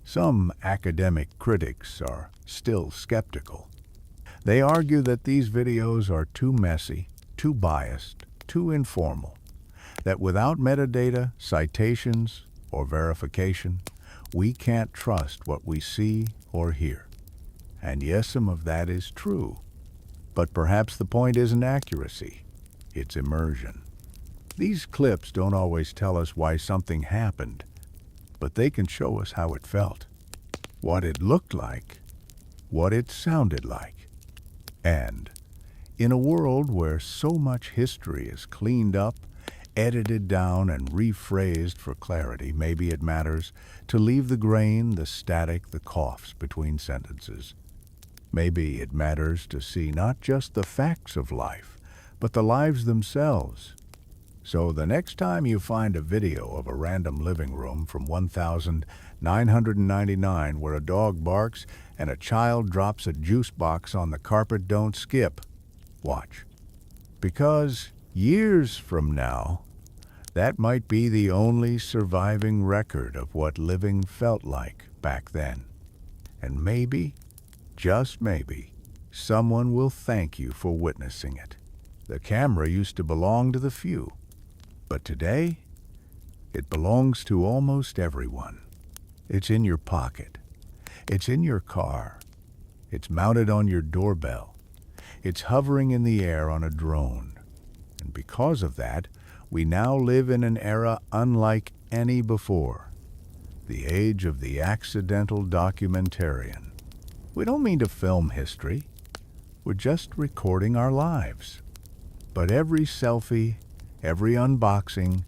Some academic critics are still skeptical. They argue that these videos are too messy, too biased, too informal, that without metadata, citations, or verification, we can't trust what we see or hear. And yes, some of that is true. But perhaps the point isn't accuracy, it's immersion. These clips don't always tell us why something happened, but they can show us how it felt, what it looked like, what it sounded like. And in a world where so much history is cleaned up, edited down, and rephrased for clarity, maybe it matters to leave the grain, the static, the coughs between sentences. Maybe it matters to see not just the facts of life, but the lives themselves. So the next time you find a video of a random living room from 1999 where a dog barks and a child drops a juice box on the carpet, don't skip. Watch. Because years from now, that might be the only surviving record of what living felt like back then. And maybe, just maybe, someone will thank you for witnessing it. The camera used to belong to the few, but today, it belongs to almost everyone. It's in your pocket. It's in your car. It's mounted on your doorbell. It's hovering in the air on a drone. And because of that, we now live in an era unlike any before. The age of the accidental documentarian. We don't mean to film history. We're just recording our lives. But every selfie, every unboxing,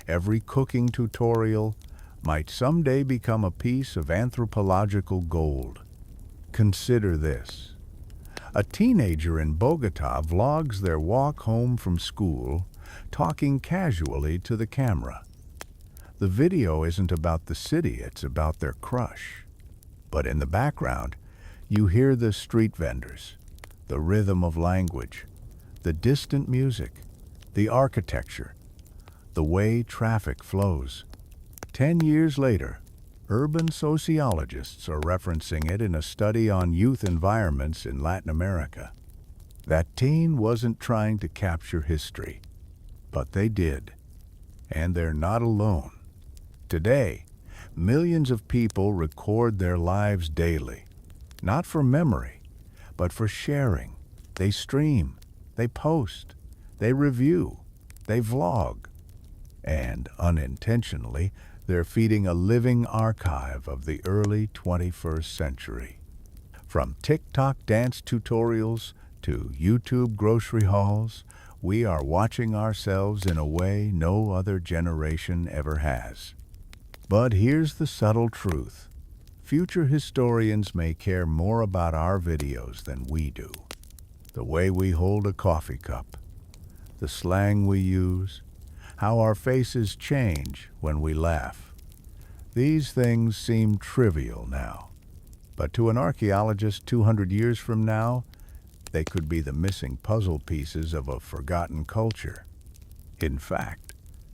every cooking tutorial might someday become a piece of anthropological gold. Consider this. A teenager in Bogota vlogs their walk home from school, talking casually to the camera. The video isn't about the city, it's about their crush. But in the background, you hear the street vendors, the rhythm of language, the distant music, the architecture, the way traffic flows. 10 years later, urban sociologists are referencing it in a study on youth environments in Latin America. That teen wasn't trying to capture history, but they did. And they're not alone. Today, millions of people record their lives daily, not for memory, but for sharing. They stream, they post, they review, they vlog, and unintentionally, they're feeding a living archive of the early 21st century. From TikTok dance tutorials to YouTube grocery hauls, we are watching ourselves in a way no other generation ever has. But here's the subtle truth. Future historians may care more about our videos than we do. The way we hold a coffee cup, the slang we use, how our faces change when we laugh. These things seem trivial now, but to an archaeologist 200 years from now, they could be the missing puzzle pieces of a forgotten culture. In fact,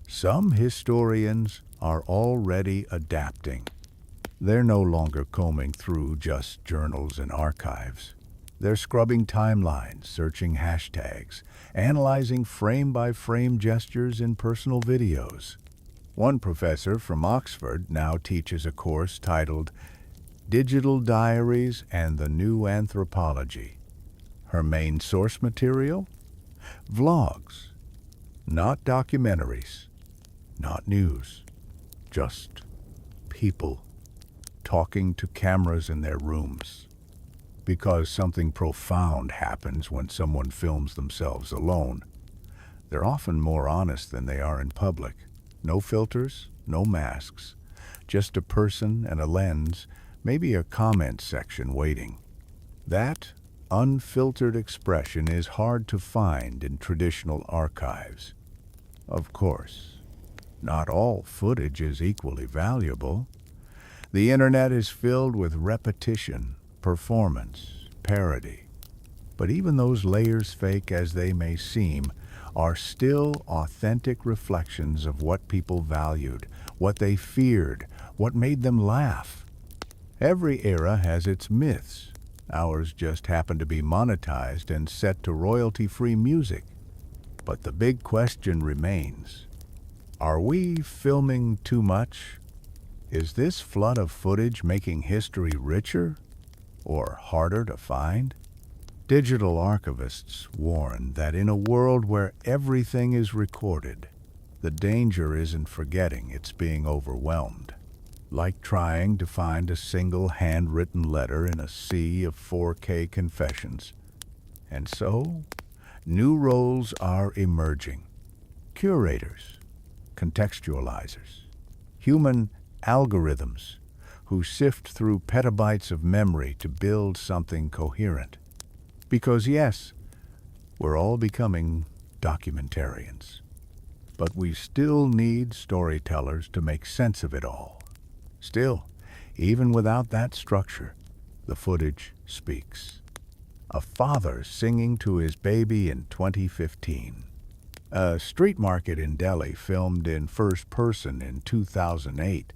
some historians are already adapting. They're no longer combing through just journals and archives. They're scrubbing timelines, searching hashtags, analyzing frame-by-frame gestures in personal videos. One professor from Oxford now teaches a course titled Digital Diaries and the New Anthropology. Her main source material? Vlogs. Not documentaries. Not news. Just people talking to cameras in their rooms. Because something profound happens when someone films themselves alone. They're often more honest than they are in public. No filters, no masks. Just a person and a lens, maybe a comment section waiting. That unfiltered expression is hard to find in traditional archives. Of course, not all footage is equally valuable. The internet is filled with repetition, performance, parody. But even those layers, fake as they may seem, are still authentic reflections of what people valued, what they feared, what made them laugh. Every era has its myths. Ours just happen to be monetized and set to royalty-free music. But the big question remains, are we filming too much? Is this flood of footage making history richer or harder to find? Digital archivists warn that in a world where everything is recorded, the danger isn't forgetting, it's being overwhelmed. Like trying to find a single handwritten letter in a sea of 4K confessions. And so, new roles are emerging. Curators, contextualizers, human algorithms who sift through petabytes of memory to build something coherent. Because yes, we're all becoming documentarians. But we still need storytellers to make sense of it all. Still, even without that structure, the footage speaks. A father singing to his baby in 2015. A street market in Delhi filmed in first person in 2008.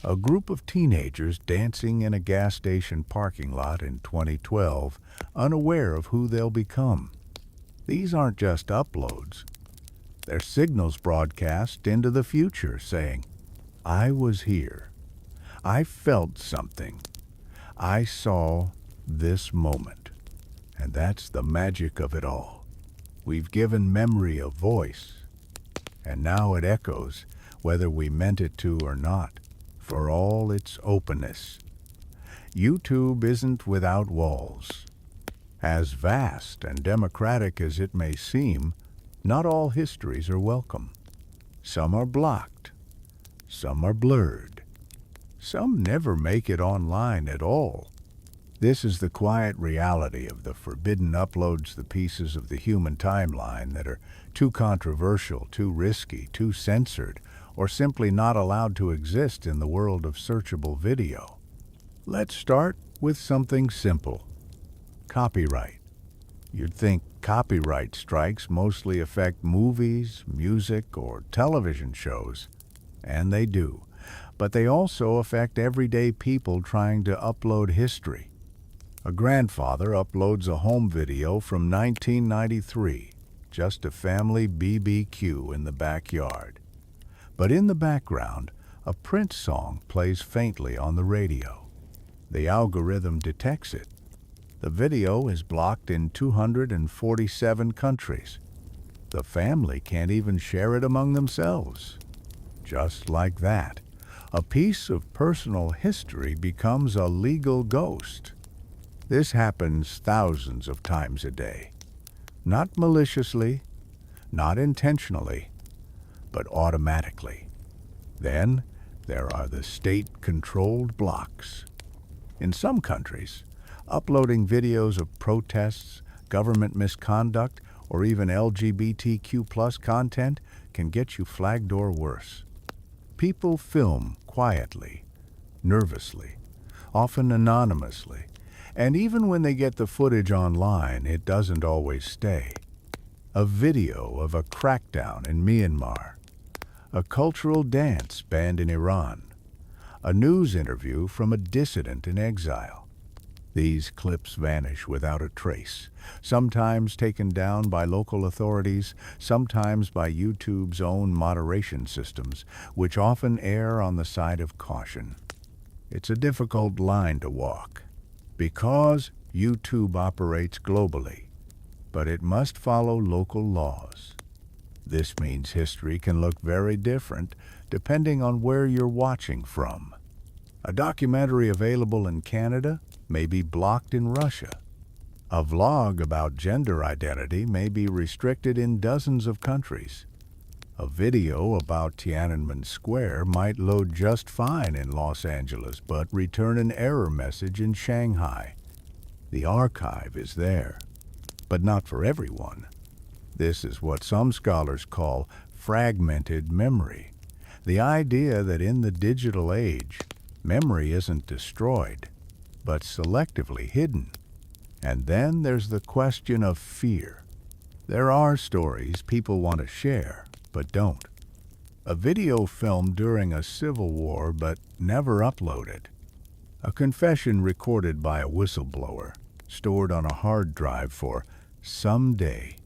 A group of teenagers dancing in a gas station parking lot in 2012, unaware of who they'll become. These aren't just uploads. They're signals broadcast into the future saying, I was here. I felt something. I saw this moment. And that's the magic of it all. We've given memory a voice. And now it echoes, whether we meant it to or not, for all its openness. YouTube isn't without walls. As vast and democratic as it may seem, not all histories are welcome. Some are blocked. Some are blurred. Some never make it online at all. This is the quiet reality of the forbidden uploads, the pieces of the human timeline that are too controversial, too risky, too censored, or simply not allowed to exist in the world of searchable video. Let's start with something simple. Copyright. You'd think copyright strikes mostly affect movies, music, or television shows, and they do. But they also affect everyday people trying to upload history. A grandfather uploads a home video from 1993, just a family BBQ in the backyard. But in the background, a Prince song plays faintly on the radio. The algorithm detects it. The video is blocked in 247 countries. The family can't even share it among themselves. Just like that, a piece of personal history becomes a legal ghost. This happens thousands of times a day. Not maliciously, not intentionally, but automatically. Then there are the state-controlled blocks. In some countries, uploading videos of protests, government misconduct, or even LGBTQ+ content can get you flagged or worse. People film quietly, nervously, often anonymously, and even when they get the footage online, it doesn't always stay. A video of a crackdown in Myanmar, a cultural dance banned in Iran, a news interview from a dissident in exile. These clips vanish without a trace, sometimes taken down by local authorities, sometimes by YouTube's own moderation systems, which often err on the side of caution. It's a difficult line to walk, because YouTube operates globally, but it must follow local laws. This means history can look very different depending on where you're watching from. A documentary available in Canada may be blocked in Russia. A vlog about gender identity may be restricted in dozens of countries. A video about Tiananmen Square might load just fine in Los Angeles, but return an error message in Shanghai. The archive is there, but not for everyone. This is what some scholars call fragmented memory. The idea that in the digital age, memory isn't destroyed, but selectively hidden. And then there's the question of fear. There are stories people want to share, but don't. A video filmed during a civil war but never uploaded. A confession recorded by a whistleblower, stored on a hard drive for someday.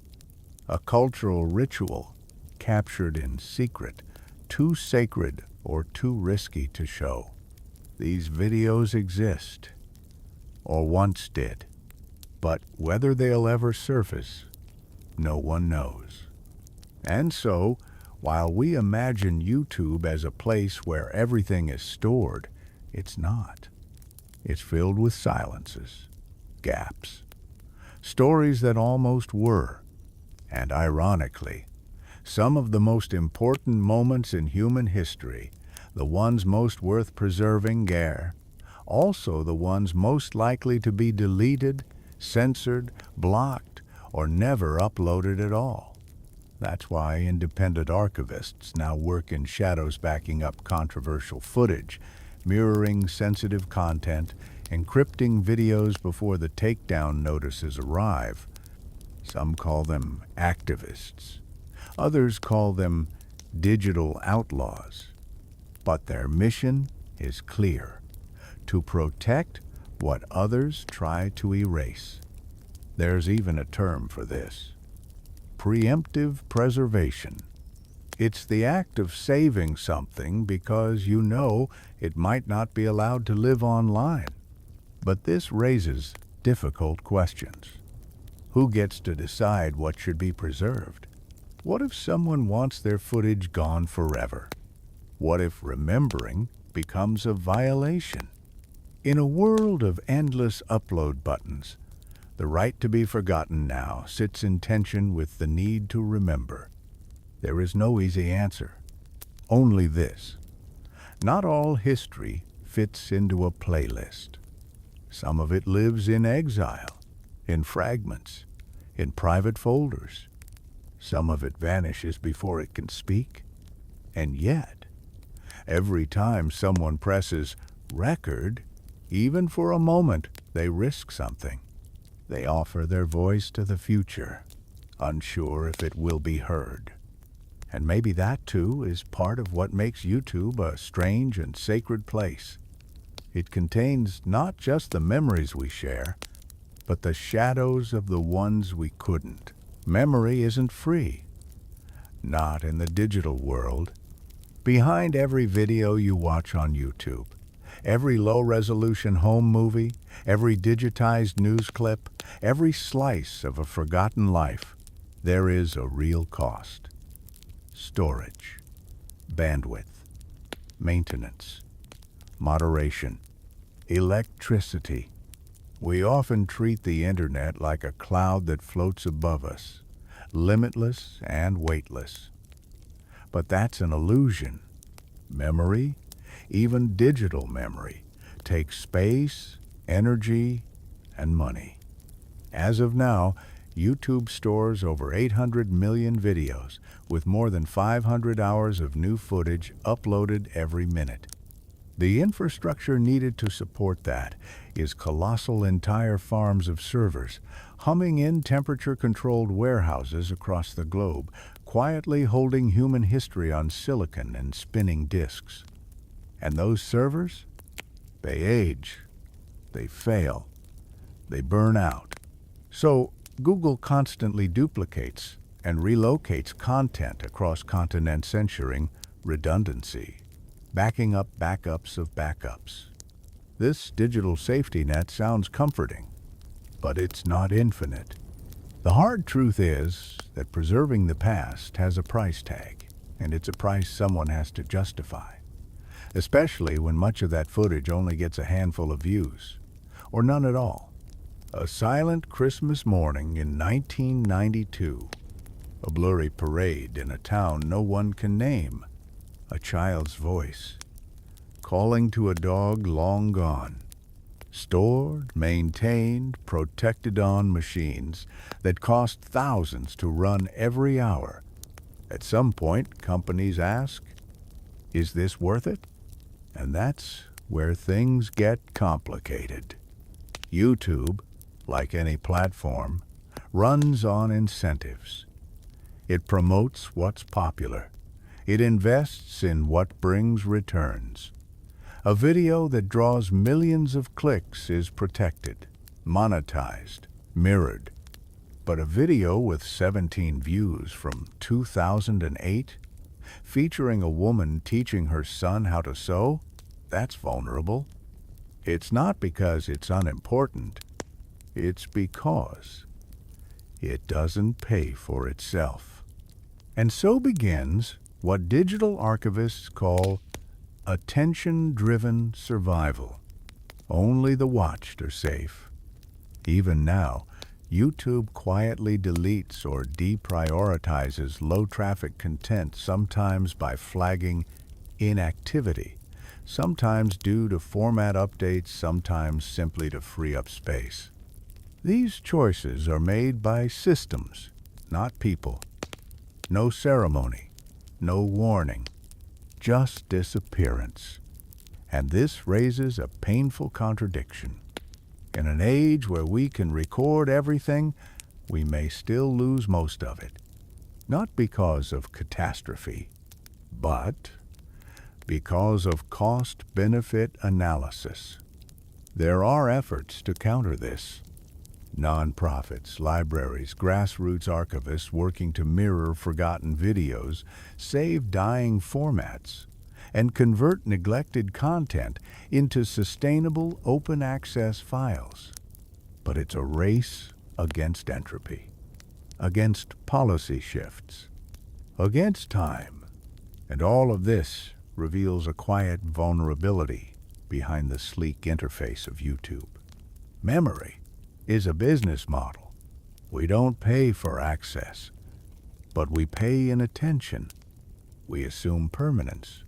A cultural ritual, captured in secret, too sacred or too risky to show. These videos exist, or once did, but whether they'll ever surface, no one knows. And so, while we imagine YouTube as a place where everything is stored, it's not. It's filled with silences, gaps, stories that almost were, and ironically, some of the most important moments in human history, the ones most worth preserving, also the ones most likely to be deleted, censored, blocked, or never uploaded at all. That's why independent archivists now work in shadows backing up controversial footage, mirroring sensitive content, encrypting videos before the takedown notices arrive. Some call them activists. Others call them digital outlaws. But their mission is clear: to protect what others try to erase. There's even a term for this: preemptive preservation. It's the act of saving something because you know it might not be allowed to live online. But this raises difficult questions. Who gets to decide what should be preserved? What if someone wants their footage gone forever? What if remembering becomes a violation? In a world of endless upload buttons, the right to be forgotten now sits in tension with the need to remember. There is no easy answer. Only this: not all history fits into a playlist. Some of it lives in exile, in fragments, in private folders. Some of it vanishes before it can speak. And yet, every time someone presses record, Even for a moment, they risk something. They offer their voice to the future, unsure if it will be heard. And maybe that, too, is part of what makes YouTube a strange and sacred place. It contains not just the memories we share, but the shadows of the ones we couldn't. Memory isn't free. Not in the digital world. Behind every video you watch on YouTube, every low-resolution home movie, every digitized news clip, every slice of a forgotten life, there is a real cost. Storage, bandwidth, maintenance, moderation, electricity. We often treat the internet like a cloud that floats above us, limitless and weightless. But that's an illusion. Memory, even digital memory, takes space, energy, and money. As of now, YouTube stores over 800 million videos, with more than 500 hours of new footage uploaded every minute. The infrastructure needed to support that is colossal entire farms of servers, humming in temperature-controlled warehouses across the globe, quietly holding human history on silicon and spinning disks. And those servers? They age, they fail, they burn out. So Google constantly duplicates and relocates content across continents, ensuring redundancy, backing up backups of backups. This digital safety net sounds comforting, but it's not infinite. The hard truth is that preserving the past has a price tag, and it's a price someone has to justify, especially when much of that footage only gets a handful of views, or none at all. A silent Christmas morning in 1992, a blurry parade in a town no one can name, a child's voice, calling to a dog long gone, stored, maintained, protected on machines that cost thousands to run every hour. At some point, companies ask, is this worth it? And that's where things get complicated. YouTube, like any platform, runs on incentives. It promotes what's popular. It invests in what brings returns. A video that draws millions of clicks is protected, monetized, mirrored. But a video with 17 views from 2008, featuring a woman teaching her son how to sew, that's vulnerable. It's not because it's unimportant. It's because it doesn't pay for itself. And so begins what digital archivists call attention-driven survival. Only the watched are safe. Even now, YouTube quietly deletes or deprioritizes low-traffic content, sometimes by flagging inactivity, sometimes due to format updates, sometimes simply to free up space. These choices are made by systems, not people. No ceremony, no warning, just disappearance. And this raises a painful contradiction. In an age where we can record everything, we may still lose most of it. Not because of catastrophe, but because of cost-benefit analysis. There are efforts to counter this. Nonprofits, libraries, grassroots archivists working to mirror forgotten videos, save dying formats, and convert neglected content into sustainable open-access files. But it's a race against entropy, against policy shifts, against time. And all of this reveals a quiet vulnerability behind the sleek interface of YouTube. Memory is a business model. We don't pay for access, but we pay in attention. We assume permanence.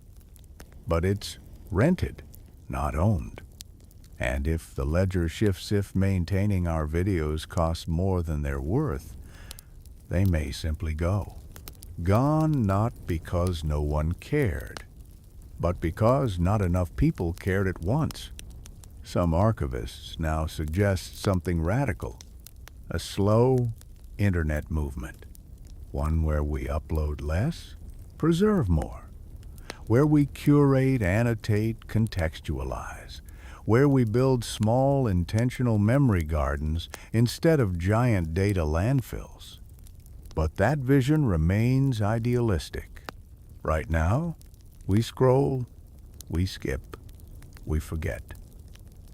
But it's rented, not owned. And if the ledger shifts, if maintaining our videos costs more than they're worth, they may simply go. Gone not because no one cared, but because not enough people cared at once. Some archivists now suggest something radical, a slow internet movement, one where we upload less, preserve more, where we curate, annotate, contextualize, where we build small intentional memory gardens instead of giant data landfills. But that vision remains idealistic. Right now, we scroll, we skip, we forget.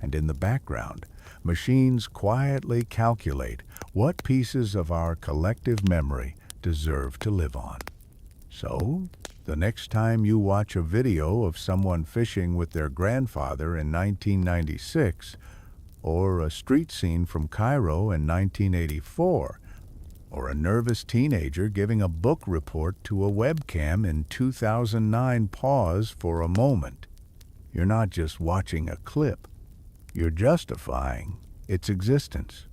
And in the background, machines quietly calculate what pieces of our collective memory deserve to live on. So, the next time you watch a video of someone fishing with their grandfather in 1996, or a street scene from Cairo in 1984, or a nervous teenager giving a book report to a webcam in 2009, pause for a moment. You're not just watching a clip. You're justifying its existence.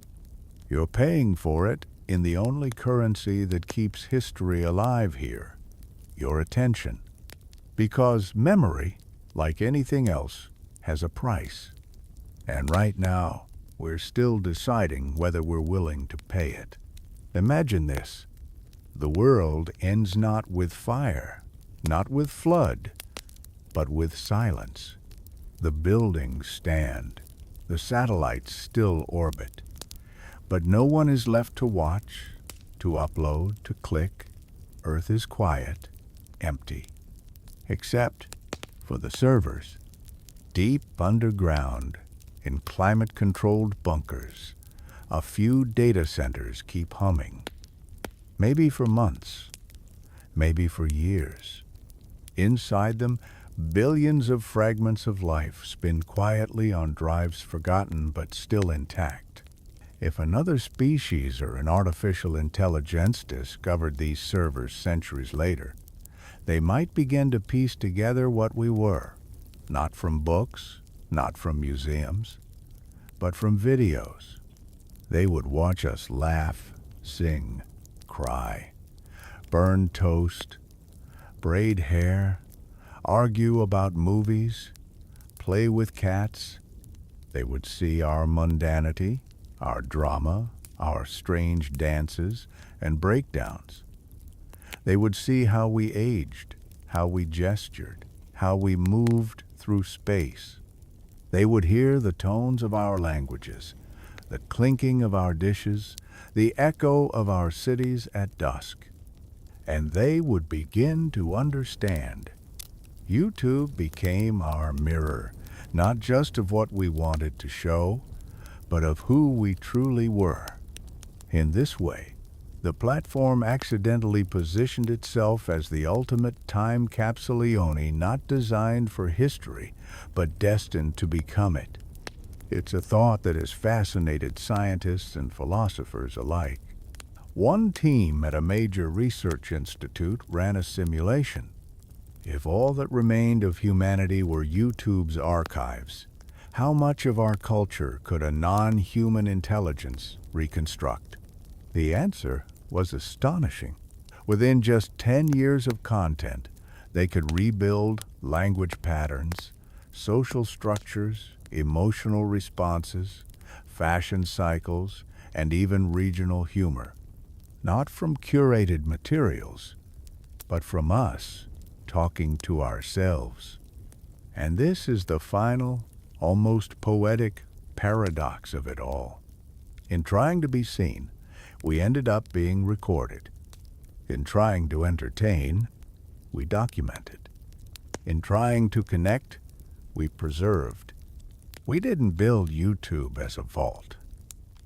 You're paying for it in the only currency that keeps history alive here, your attention. Because memory, like anything else, has a price. And right now, we're still deciding whether we're willing to pay it. Imagine this. The world ends not with fire, not with flood, but with silence. The buildings stand. The satellites still orbit. But no one is left to watch, to upload, to click. Earth is quiet, empty. Except for the servers, deep underground, in climate-controlled bunkers. A few data centers keep humming. Maybe for months, maybe for years. Inside them, billions of fragments of life spin quietly on drives forgotten but still intact. If another species or an artificial intelligence discovered these servers centuries later, they might begin to piece together what we were, not from books, not from museums, but from videos. They would watch us laugh, sing, cry, burn toast, braid hair, argue about movies, play with cats. They would see our mundanity, our drama, our strange dances and breakdowns. They would see how we aged, how we gestured, how we moved through space. They would hear the tones of our languages, the clinking of our dishes, the echo of our cities at dusk. And they would begin to understand. YouTube became our mirror, not just of what we wanted to show, but of who we truly were. In this way, the platform accidentally positioned itself as the ultimate time capsule, not designed for history, but destined to become it. It's a thought that has fascinated scientists and philosophers alike. One team at a major research institute ran a simulation. If all that remained of humanity were YouTube's archives, how much of our culture could a non-human intelligence reconstruct? The answer was astonishing. Within just 10 years of content, they could rebuild language patterns, social structures, emotional responses, fashion cycles, and even regional humor. Not from curated materials, but from us talking to ourselves. And this is the final, almost poetic paradox of it all. In trying to be seen, we ended up being recorded. In trying to entertain, we documented. In trying to connect, we preserved. We didn't build YouTube as a vault,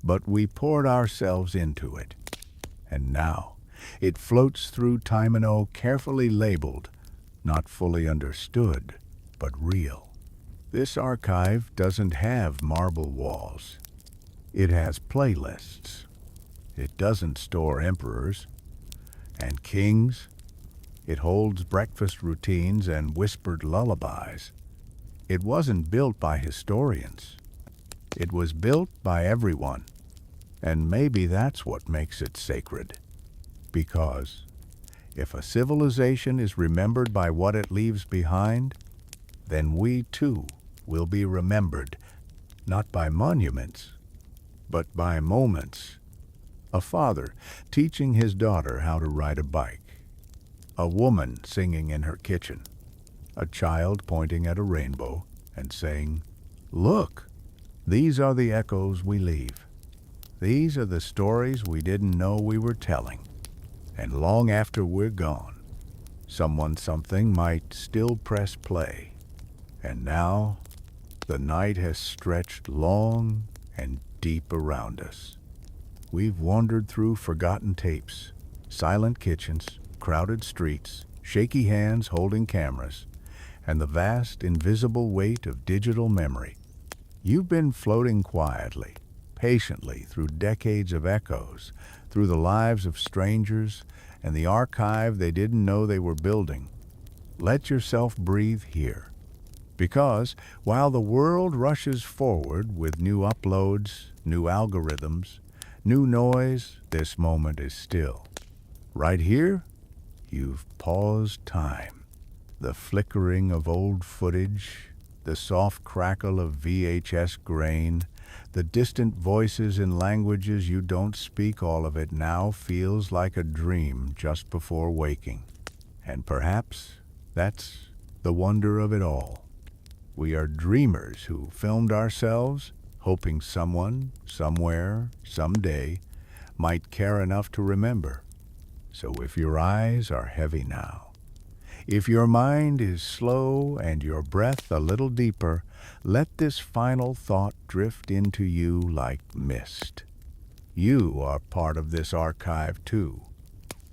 but we poured ourselves into it. And now, it floats through time and carefully labeled, not fully understood, but real. This archive doesn't have marble walls. It has playlists. It doesn't store emperors and kings. It holds breakfast routines and whispered lullabies. It wasn't built by historians. It was built by everyone. And maybe that's what makes it sacred. Because if a civilization is remembered by what it leaves behind, then we too will be remembered not by monuments, but by moments. A father teaching his daughter how to ride a bike. A woman singing in her kitchen. A child pointing at a rainbow and saying, "Look, these are the echoes we leave. These are the stories we didn't know we were telling. And long after we're gone, someone something might still press play. And now, the night has stretched long and deep around us. We've wandered through forgotten tapes, silent kitchens, crowded streets, shaky hands holding cameras, and the vast, invisible weight of digital memory. You've been floating quietly, patiently through decades of echoes, through the lives of strangers, and the archive they didn't know they were building. Let yourself breathe here. Because while the world rushes forward with new uploads, new algorithms, new noise, this moment is still. Right here, you've paused time. The flickering of old footage, the soft crackle of VHS grain, the distant voices in languages you don't speak, all of it now feels like a dream just before waking. And perhaps that's the wonder of it all. We are dreamers who filmed ourselves, hoping someone, somewhere, someday, might care enough to remember. So if your eyes are heavy now, if your mind is slow and your breath a little deeper, let this final thought drift into you like mist. You are part of this archive too.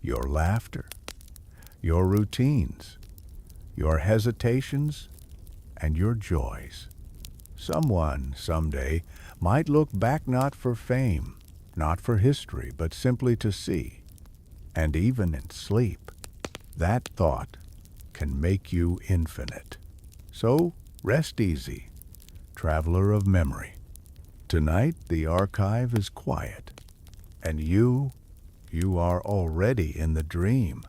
Your laughter, your routines, your hesitations, and your joys. Someone, someday, might look back not for fame, not for history, but simply to see. And even in sleep, that thought can make you infinite. So rest easy, traveler of memory. Tonight the archive is quiet, and you are already in the dream.